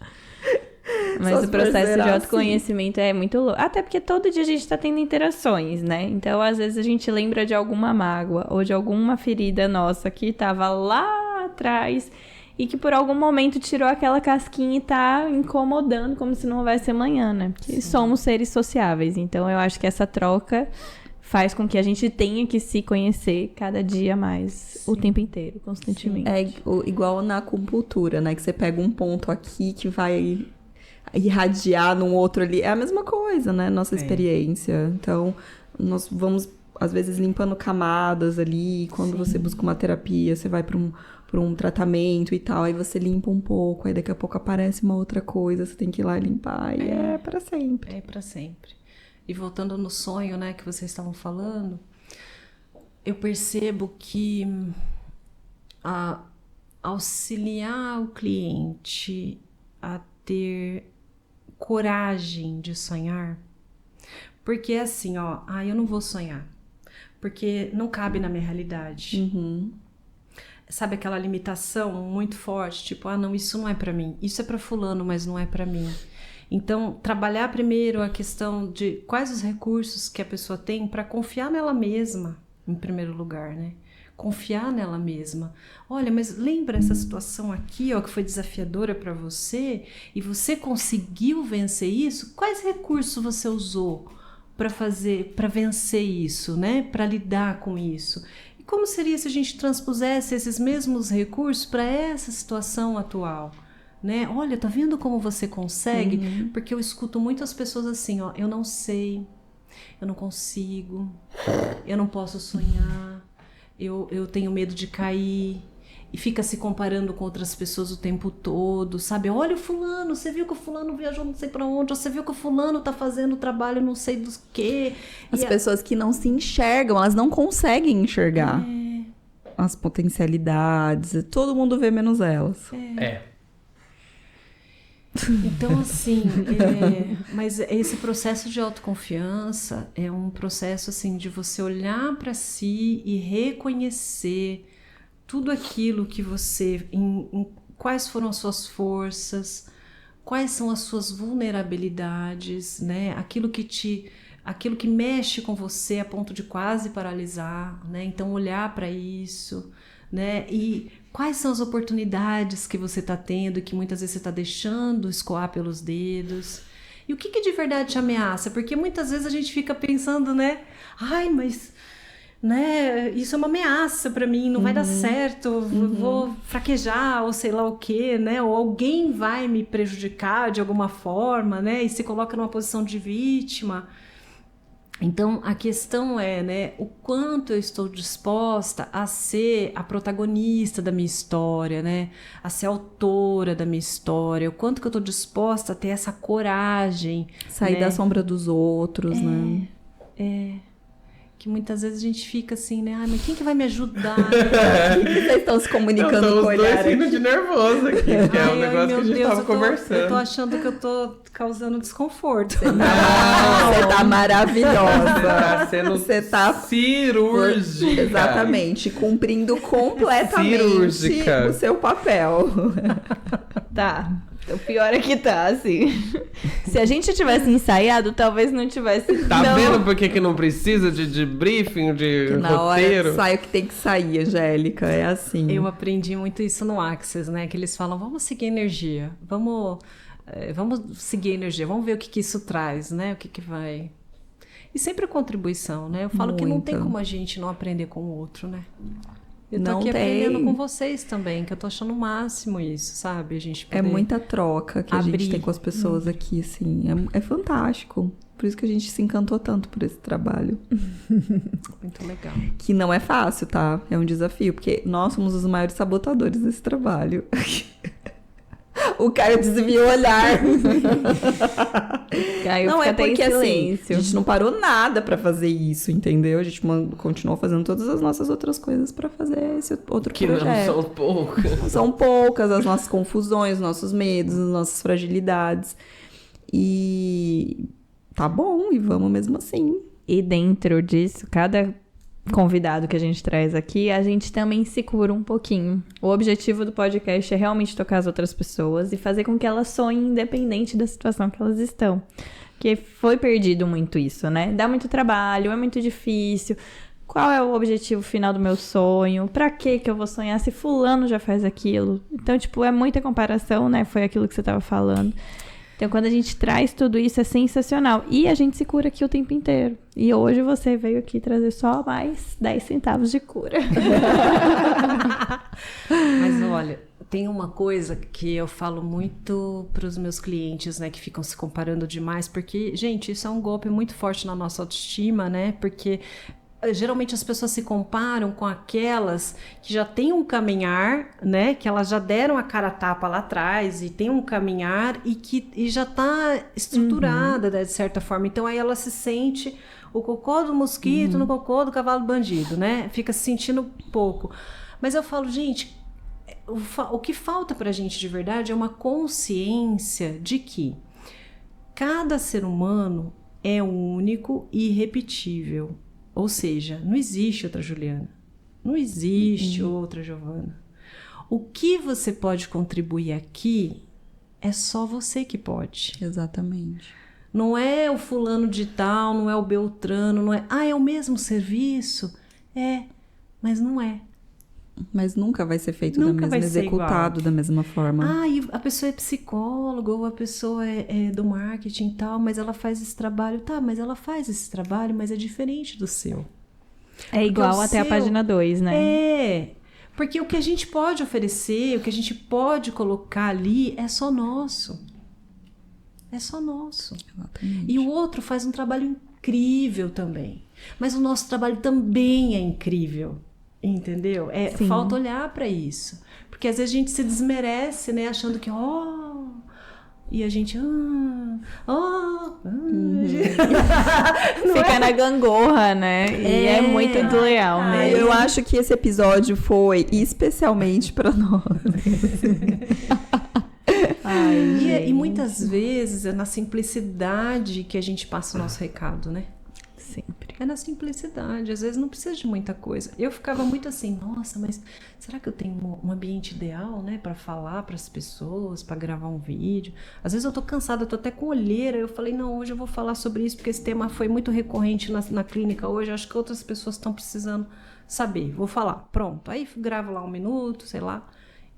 Mas o processo de autoconhecimento é muito louco. Até porque todo dia a gente tá tendo interações, né? Então, às vezes, a gente lembra de alguma mágoa ou de alguma ferida nossa que tava lá atrás e que por algum momento tirou aquela casquinha e tá incomodando como se não houvesse amanhã, né? Porque somos seres sociáveis. Então, eu acho que essa troca faz com que a gente tenha que se conhecer cada dia mais, o tempo inteiro, constantemente. É igual na acupuntura, né? Que você pega um ponto aqui que vai irradiar num outro ali. É a mesma coisa, né? Nossa experiência. Então, nós vamos, às vezes, limpando camadas ali. Quando você busca uma terapia, você vai para um tratamento e tal. Aí você limpa um pouco. Aí daqui a pouco aparece uma outra coisa. Você tem que ir lá limpar. E é para sempre. É para sempre. E voltando no sonho, né, que vocês estavam falando, eu percebo que auxiliar o cliente a ter coragem de sonhar, porque é assim, eu não vou sonhar, porque não cabe na minha realidade. Sabe aquela limitação muito forte, tipo, não, isso não é pra mim, isso é pra fulano, mas não é pra mim. Então, trabalhar primeiro a questão de quais os recursos que a pessoa tem para confiar nela mesma, em primeiro lugar, né? Confiar nela mesma. Olha, mas lembra essa situação aqui, que foi desafiadora para você e você conseguiu vencer isso? Quais recursos você usou para vencer isso, né? Para lidar com isso? E como seria se a gente transpusesse esses mesmos recursos para essa situação atual? Né? Olha, tá vendo como você consegue? Porque eu escuto muitas pessoas assim, eu não sei, eu não consigo, eu não posso sonhar, eu tenho medo de cair, e fica se comparando com outras pessoas o tempo todo, sabe? Olha o fulano, você viu que o fulano viajou não sei pra onde, ou você viu que o fulano tá fazendo trabalho não sei do quê. As pessoas que não se enxergam, elas não conseguem enxergar as potencialidades, todo mundo vê menos elas. Então, assim, mas esse processo de autoconfiança é um processo, assim, de você olhar para si e reconhecer tudo aquilo que você... quais foram as suas forças, quais são as suas vulnerabilidades, né? Aquilo que mexe com você a ponto de quase paralisar, né? Então, olhar para isso, né? E quais são as oportunidades que você está tendo e que muitas vezes você está deixando escoar pelos dedos? E o que de verdade te ameaça? Porque muitas vezes a gente fica pensando, né? Ai, mas né, isso é uma ameaça para mim, não vai dar certo, vou fraquejar ou sei lá o quê, né? Ou alguém vai me prejudicar de alguma forma, né? E se coloca numa posição de vítima. Então, a questão é, né, o quanto eu estou disposta a ser a protagonista da minha história, né, a ser autora da minha história, o quanto que eu estou disposta a ter essa coragem. Sair né? da sombra dos outros, né? Que muitas vezes a gente fica assim, né, ai, mas quem que vai me ajudar? Vocês estão se comunicando com o os dois olhar rindo de nervoso aqui, que é um negócio que a gente tava eu conversando. tô achando que eu tô causando desconforto. Não, você tá maravilhosa. Tá sendo Você tá cirúrgica. exatamente, cumprindo completamente Cirúrgica. o seu papel. Tá. O pior é que tá, assim. Se a gente tivesse ensaiado, talvez não tivesse. Tá não. vendo por que não precisa de briefing, de Que na roteiro? hora sai o que tem que sair, Angélica. É assim. Eu aprendi muito isso no Access, né? Que eles falam, vamos seguir a energia, vamos seguir a energia, vamos ver o que isso traz, né? O que vai... E sempre contribuição, né? Eu falo que não tem Muita. como a gente não aprender com o outro, né? Eu tô Não aqui tem. aprendendo com vocês também, que eu tô achando o máximo isso, sabe? A gente É poder... muita troca que a gente abrir. tem com as pessoas aqui, assim. É fantástico. Por isso que a gente se encantou tanto por esse trabalho. Muito legal. Que não é fácil, tá? É um desafio, porque nós somos os maiores sabotadores desse trabalho. O Caio desviou o olhar. Aí Não, fica é até em porque assim, silêncio. a gente não parou nada pra fazer isso, entendeu? A gente continuou fazendo todas as nossas outras coisas pra fazer esse outro Que projeto. não são poucas. São poucas as nossas confusões, nossos medos, as nossas fragilidades. E tá bom, e vamos mesmo assim. E dentro disso, cada convidado que a gente traz aqui, a gente também se cura um pouquinho. O objetivo do podcast é realmente tocar as outras pessoas e fazer com que elas sonhem independente da situação que elas estão. Porque foi perdido muito isso, né? Dá muito trabalho, é muito difícil. Qual é o objetivo final do meu sonho? Pra que eu vou sonhar se fulano já faz aquilo? Então, tipo, é muita comparação, né? Foi aquilo que você tava falando. Então, quando a gente traz tudo isso, é sensacional. E a gente se cura aqui o tempo inteiro. E hoje você veio aqui trazer só mais 10 centavos de cura. Mas olha, tem uma coisa que eu falo muito para os meus clientes, né, que ficam se comparando demais, porque, gente, isso é um golpe muito forte na nossa autoestima, né? Porque geralmente as pessoas se comparam com aquelas que já têm um caminhar, né? Que elas já deram a cara a tapa lá atrás e tem um caminhar e já tá estruturada, né, de certa forma. Então aí ela se sente o cocô do mosquito no cocô do cavalo bandido, né? Fica se sentindo pouco. Mas eu falo, gente, o que falta pra gente de verdade é uma consciência de que cada ser humano é único e irrepetível. Ou seja, não existe outra Juliana, não existe outra Giovana. O que você pode contribuir aqui é só você que pode. Exatamente. Não é o fulano de tal, não é o Beltrano, não é... Ah, é o mesmo serviço? É, mas não é. Mas nunca vai ser feito Nunca da mesma, vai ser executado da mesma forma. Ah, e a pessoa é psicóloga, ou a pessoa é do marketing e tal, mas ela faz esse trabalho. Tá, mas ela faz esse trabalho, mas é diferente do seu. É igual o até a seu- página 2, né? É, porque o que a gente pode oferecer, o que a gente pode colocar ali é só nosso. É só nosso. Exatamente. E o outro faz um trabalho incrível também. Mas o nosso trabalho também é incrível. Entendeu? Sim. Falta olhar para isso. Porque às vezes a gente se desmerece, né? Achando que, e a gente, Fica na gangorra, né? E é muito desleal, né? Eu acho que esse episódio foi especialmente pra nós. E muitas vezes é na simplicidade que a gente passa o nosso recado, né? Sempre. É na simplicidade, às vezes não precisa de muita coisa. Eu ficava muito assim, nossa, mas será que eu tenho um ambiente ideal, né, para falar para as pessoas, para gravar um vídeo? Às vezes eu tô cansada, eu tô até com olheira. Eu falei, não, hoje eu vou falar sobre isso porque esse tema foi muito recorrente na clínica hoje. Acho que outras pessoas estão precisando saber. Vou falar, pronto. Aí gravo lá 1 minuto, sei lá.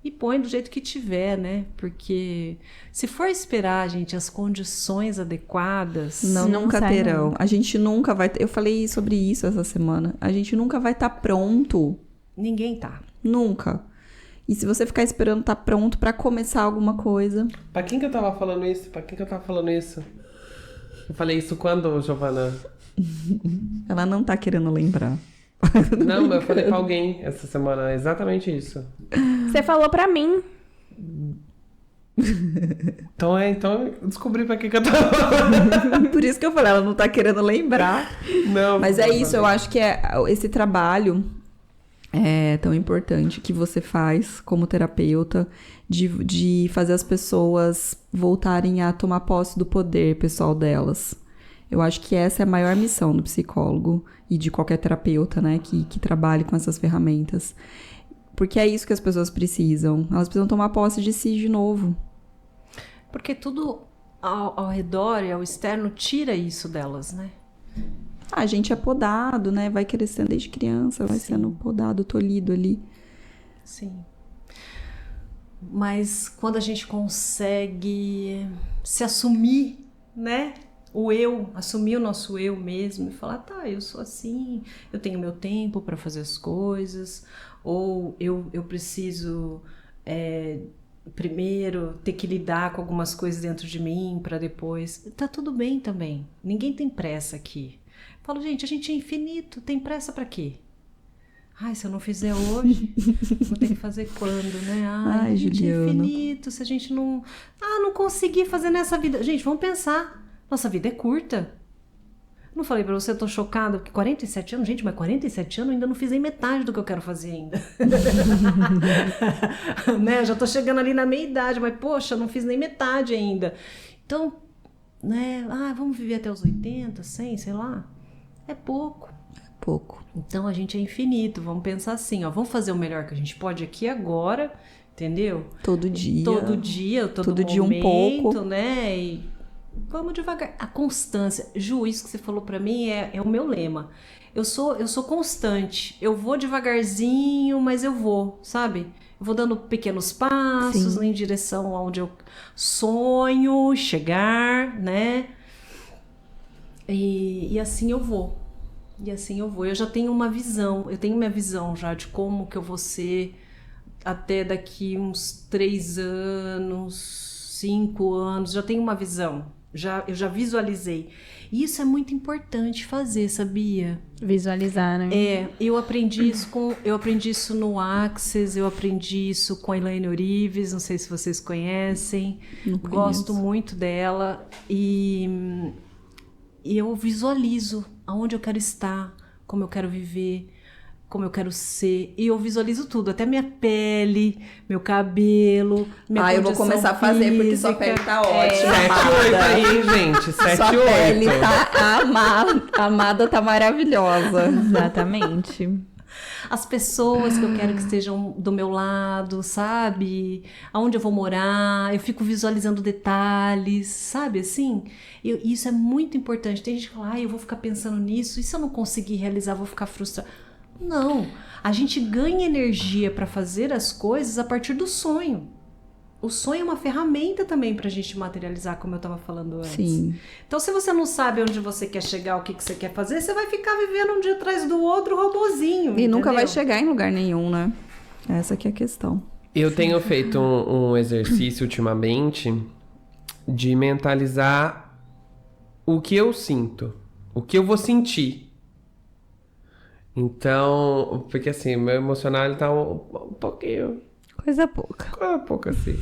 E põe do jeito que tiver, né? Porque se for esperar, gente, as condições adequadas... Não, Não nunca sai, terão. não. A gente nunca vai... Eu falei sobre isso essa semana. A gente nunca vai estar pronto. Ninguém tá. Nunca. E se você ficar esperando estar pronto pra começar alguma coisa... Pra quem que eu tava falando isso? Eu falei isso quando, Giovana? Ela não tá querendo lembrar. Não, mas eu falei pra alguém essa semana exatamente isso. Você falou pra mim. Então eu descobri pra que eu tava. Por isso que eu falei, ela não tá querendo lembrar. Não, Mas é não isso, falei. eu acho que esse trabalho é tão importante que você faz como terapeuta de fazer as pessoas voltarem a tomar posse do poder pessoal delas. Eu acho que essa é a maior missão do psicólogo e de qualquer terapeuta, né, que trabalhe com essas ferramentas. Porque é isso que as pessoas precisam. Elas precisam tomar posse de si de novo. Porque tudo ao redor e ao externo tira isso delas, né? A gente é podado, né? Vai crescendo desde criança, vai sendo podado, tolhido ali. Sim. Mas quando a gente consegue se assumir, né? Assumir o nosso eu mesmo e falar, tá, eu sou assim, eu tenho meu tempo para fazer as coisas, ou eu preciso primeiro ter que lidar com algumas coisas dentro de mim para depois. Tá tudo bem também. Ninguém tem pressa aqui. Falo, gente, a gente é infinito, tem pressa para quê? Ai, se eu não fizer hoje, vou ter que fazer quando, né? Ai, a gente Juliana. é infinito, se a gente não conseguir fazer nessa vida. Gente, vamos pensar. Nossa vida é curta. Não falei pra você, eu tô chocada, porque 47 anos, gente, mas 47 anos eu ainda não fiz nem metade do que eu quero fazer ainda. Né? Já tô chegando ali na meia idade, mas poxa, não fiz nem metade ainda. Então, né? Vamos viver até os 80, 100, sei lá. É pouco. Pouco. Então a gente é infinito, vamos pensar assim, ó, vamos fazer o melhor que a gente pode aqui agora, entendeu? Todo dia. Todo dia, todo dia um momento, pouco. né? E vamos devagar. A constância, Ju, isso que você falou pra mim é o meu lema. Eu sou constante, eu vou devagarzinho, mas eu vou, sabe? Eu vou dando pequenos passos Sim. em direção aonde eu sonho chegar, né? E assim eu vou. E assim eu vou. Eu já tenho uma visão, eu tenho minha visão já de como que eu vou ser até daqui uns 3 anos, 5 anos, já tenho uma visão. Eu já visualizei. E isso é muito importante fazer, sabia? Visualizar, né? Eu aprendi isso no Access, eu aprendi isso com a Elaine Orives, não sei se vocês conhecem. Não Gosto conheço. muito dela e eu visualizo aonde eu quero estar, como eu quero viver, como eu quero ser. E eu visualizo tudo, até minha pele, meu cabelo, minha eu vou condição começar a fazer, porque sua física. pele tá ótima. 7-8 aí, hein, gente? 7-8. Sua pele tá amada. A amada tá maravilhosa. Exatamente. As pessoas que eu quero que estejam do meu lado, sabe? Aonde eu vou morar, eu fico visualizando detalhes, sabe assim? Isso é muito importante. Tem gente que fala, eu vou ficar pensando nisso, e se eu não conseguir realizar, eu vou ficar frustrada. Não, a gente ganha energia para fazer as coisas a partir do sonho. O sonho é uma ferramenta também pra gente materializar, como eu tava falando antes. Sim. Então, se você não sabe onde você quer chegar, o que você quer fazer, você vai ficar vivendo um dia atrás do outro, robozinho. E nunca vai entendeu? chegar em lugar nenhum, né? Essa que é a questão. Eu tenho feito um exercício ultimamente de mentalizar o que eu sinto, o que eu vou sentir. Então, porque assim, meu emocional ele tá um pouquinho... Coisa pouca. Coisa pouca, assim.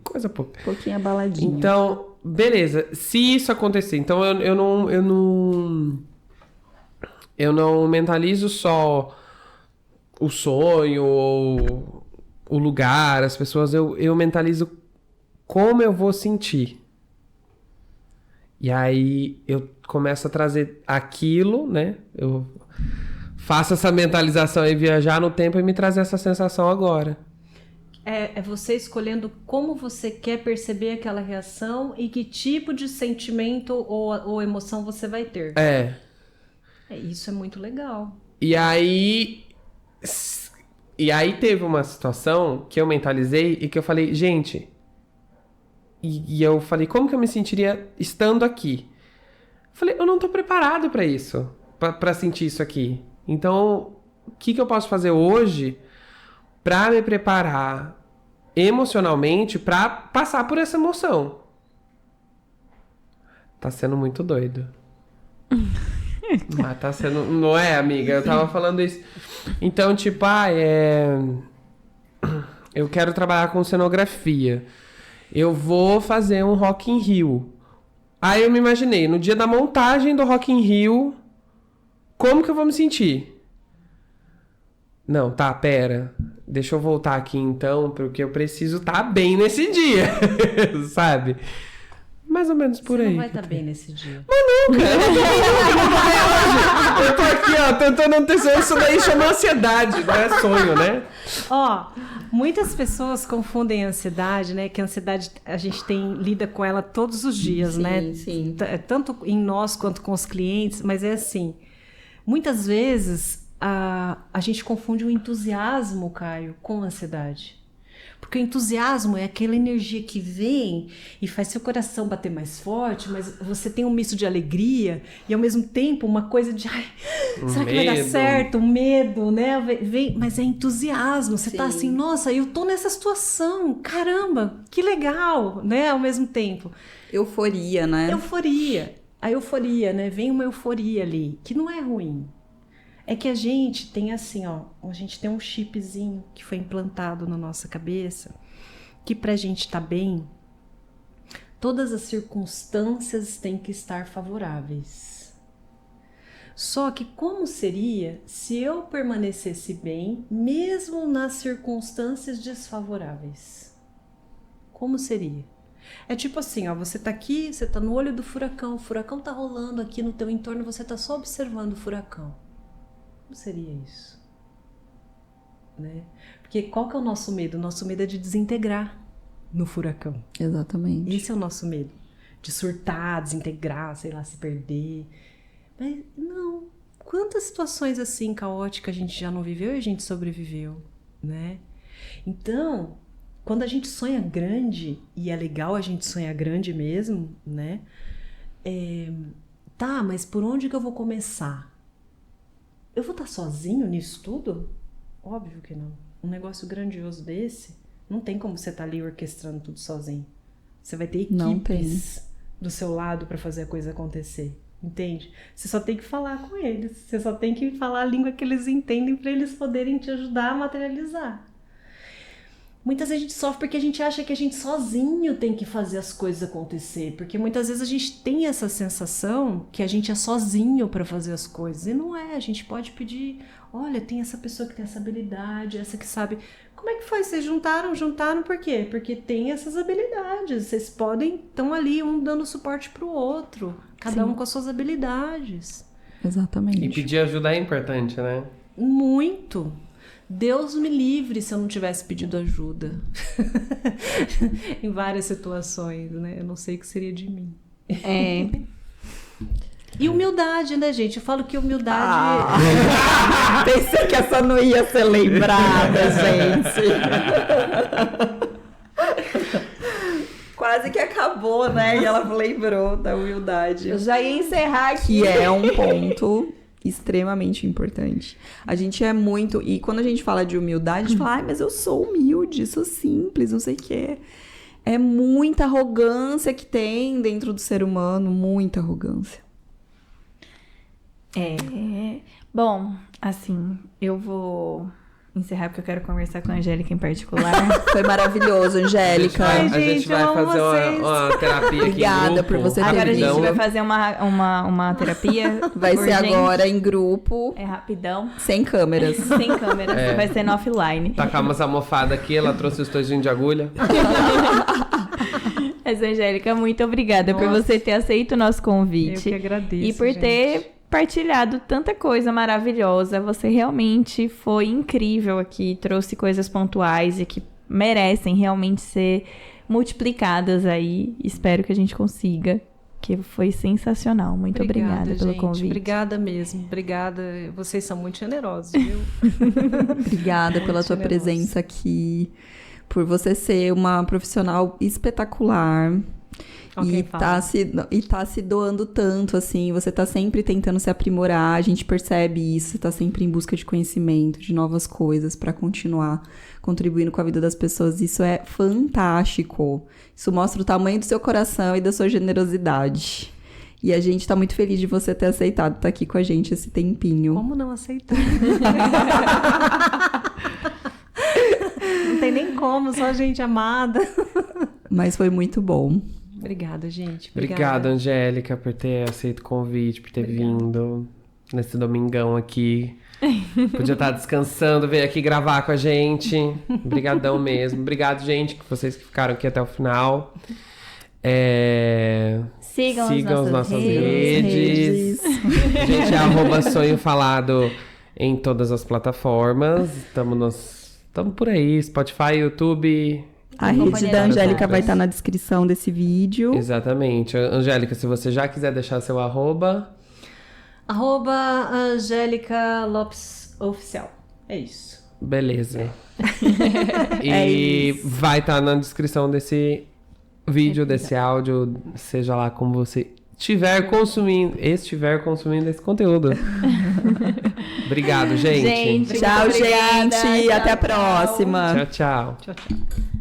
Coisa pouca. Um pouquinho abaladinho. Então, beleza. Se isso acontecer, então eu não mentalizo só o sonho ou o lugar, as pessoas, eu mentalizo como eu vou sentir. E aí eu começo a trazer aquilo, né? Eu faço essa mentalização e viajar no tempo e me trazer essa sensação agora. É você escolhendo como você quer perceber aquela reação e que tipo de sentimento ou emoção você vai ter. Isso é muito legal. E aí teve uma situação que eu mentalizei e que eu falei, gente... E eu falei, como que eu me sentiria estando aqui? Eu falei, eu não tô preparado pra isso, pra sentir isso aqui. Então, o que eu posso fazer hoje pra me preparar emocionalmente pra passar por essa emoção? Tá sendo muito doido. Mas tá sendo... Não é, amiga? Eu tava falando isso. Então, tipo, eu quero trabalhar com cenografia. Eu vou fazer um Rock in Rio. Aí eu me imaginei, no dia da montagem do Rock in Rio, como que eu vou me sentir? Não, tá, pera. Deixa eu voltar aqui então, porque eu preciso estar bem nesse dia, sabe? Mais ou menos por Você aí. não vai estar bem nesse dia. Mas não, cara. Eu tô aqui, ó, tentando antecipar. Isso daí chama ansiedade, não é sonho, né? Ó, muitas pessoas confundem a ansiedade, né? Que a ansiedade a gente lida com ela todos os dias, né? Sim. Tanto em nós quanto com os clientes, mas é assim. Muitas vezes a gente confunde o entusiasmo, Caio, com a ansiedade. Porque o entusiasmo é aquela energia que vem e faz seu coração bater mais forte, mas você tem um misto de alegria e ao mesmo tempo uma coisa de será que vai dar certo? Um medo, né? Mas é entusiasmo. Você tá assim, nossa, eu tô nessa situação, caramba, que legal, né? Ao mesmo tempo. Euforia, né? Euforia. A euforia, né? Vem uma euforia ali, que não é ruim. É que a gente tem assim, ó, a gente tem um chipzinho que foi implantado na nossa cabeça, que pra gente tá bem, todas as circunstâncias têm que estar favoráveis. Só que como seria se eu permanecesse bem, mesmo nas circunstâncias desfavoráveis? Como seria? É tipo assim, ó, você tá aqui, você tá no olho do furacão, o furacão tá rolando aqui no teu entorno, você tá só observando o furacão. Como seria isso? Né? Porque qual que é o nosso medo? O nosso medo é de desintegrar no furacão. Exatamente. Esse é o nosso medo. De surtar, desintegrar, sei lá, se perder. Mas não. Quantas situações assim caóticas a gente já não viveu e a gente sobreviveu, né? Então, quando a gente sonha grande, e é legal a gente sonhar grande mesmo, né? Tá, mas por onde que eu vou começar? Eu vou estar sozinho nisso tudo? Óbvio que não. Um negócio grandioso desse, não tem como você estar ali orquestrando tudo sozinho. Você vai ter equipes do seu lado para fazer a coisa acontecer. Entende? Você só tem que falar com eles. Você só tem que falar a língua que eles entendem para eles poderem te ajudar a materializar. Muitas vezes a gente sofre porque a gente acha que a gente sozinho tem que fazer as coisas acontecer. Porque muitas vezes a gente tem essa sensação que a gente é sozinho para fazer as coisas. E não é. A gente pode pedir, olha, tem essa pessoa que tem essa habilidade, essa que sabe. Como é que foi? Vocês juntaram? Juntaram por quê? Porque tem essas habilidades. Vocês estão ali, um dando suporte pro outro. Cada um com as suas habilidades. Exatamente. E pedir ajuda é importante, né? Muito. Deus me livre se eu não tivesse pedido ajuda. Em várias situações, né? Eu não sei o que seria de mim. E humildade, né, gente? Eu falo que humildade... Pensei que essa não ia ser lembrada, gente. Quase que acabou, né? E ela lembrou da humildade. Eu já ia encerrar aqui. Que é um ponto extremamente importante. A gente é muito... E quando a gente fala de humildade, a gente fala, mas eu sou humilde, sou simples, não sei o quê. É muita arrogância que tem dentro do ser humano, muita arrogância. Bom, assim, eu vou encerrar porque eu quero conversar com a Angélica em particular. Foi maravilhoso, Angélica. Ai, A gente gente, vai eu amo fazer vocês. uma terapia aqui. Obrigada em grupo, por você ter Agora a gente Rapidão. vai fazer uma terapia. Vai ser urgente. agora em grupo, É rapidão, sem câmeras. sem câmera. Vai ser no offline. Tacar umas almofadas aqui, ela trouxe os tojinhos de agulha. Mas, Angélica, muito obrigada por você ter aceito o nosso Eu convite. que agradeço, E por ter partilhado tanta coisa maravilhosa. Você realmente foi incrível aqui, trouxe coisas pontuais e que merecem realmente ser multiplicadas aí. Espero que a gente consiga, que foi sensacional. Muito obrigada pelo gente. convite. Obrigada mesmo. Obrigada. Vocês são muito generosos, viu? Obrigada pela tua generosa. presença aqui, por você ser uma profissional espetacular. Ok, E tá se doando tanto, assim, você tá sempre tentando se aprimorar, a gente percebe isso, você tá sempre em busca de conhecimento, de novas coisas pra continuar contribuindo com a vida das pessoas, isso é fantástico. Isso mostra o tamanho do seu coração e da sua generosidade. E a gente tá muito feliz de você ter aceitado estar aqui com a gente esse tempinho. Como não aceitar? Não tem nem como, só gente amada. Mas foi muito bom. Obrigada, gente. Obrigado, Angélica, por ter aceito o convite, por ter vindo nesse domingão aqui. Podia estar descansando, veio aqui gravar com a gente. Obrigadão mesmo. Obrigado, gente, que vocês que ficaram aqui até o final. Sigam as nossas redes. A gente é @sonho falado em todas as plataformas. Estamos por aí, Spotify, YouTube. A rede da Angélica vai estar na descrição desse vídeo. Exatamente. Angélica, se você já quiser deixar seu @. @Angélica Lopes Oficial. É isso. Beleza. É E isso. vai estar na descrição desse vídeo, desse áudio, seja lá como você estiver consumindo esse conteúdo. Obrigado, gente. Tchau, muito obrigada. gente. Até a próxima. Tchau, tchau. Tchau, tchau.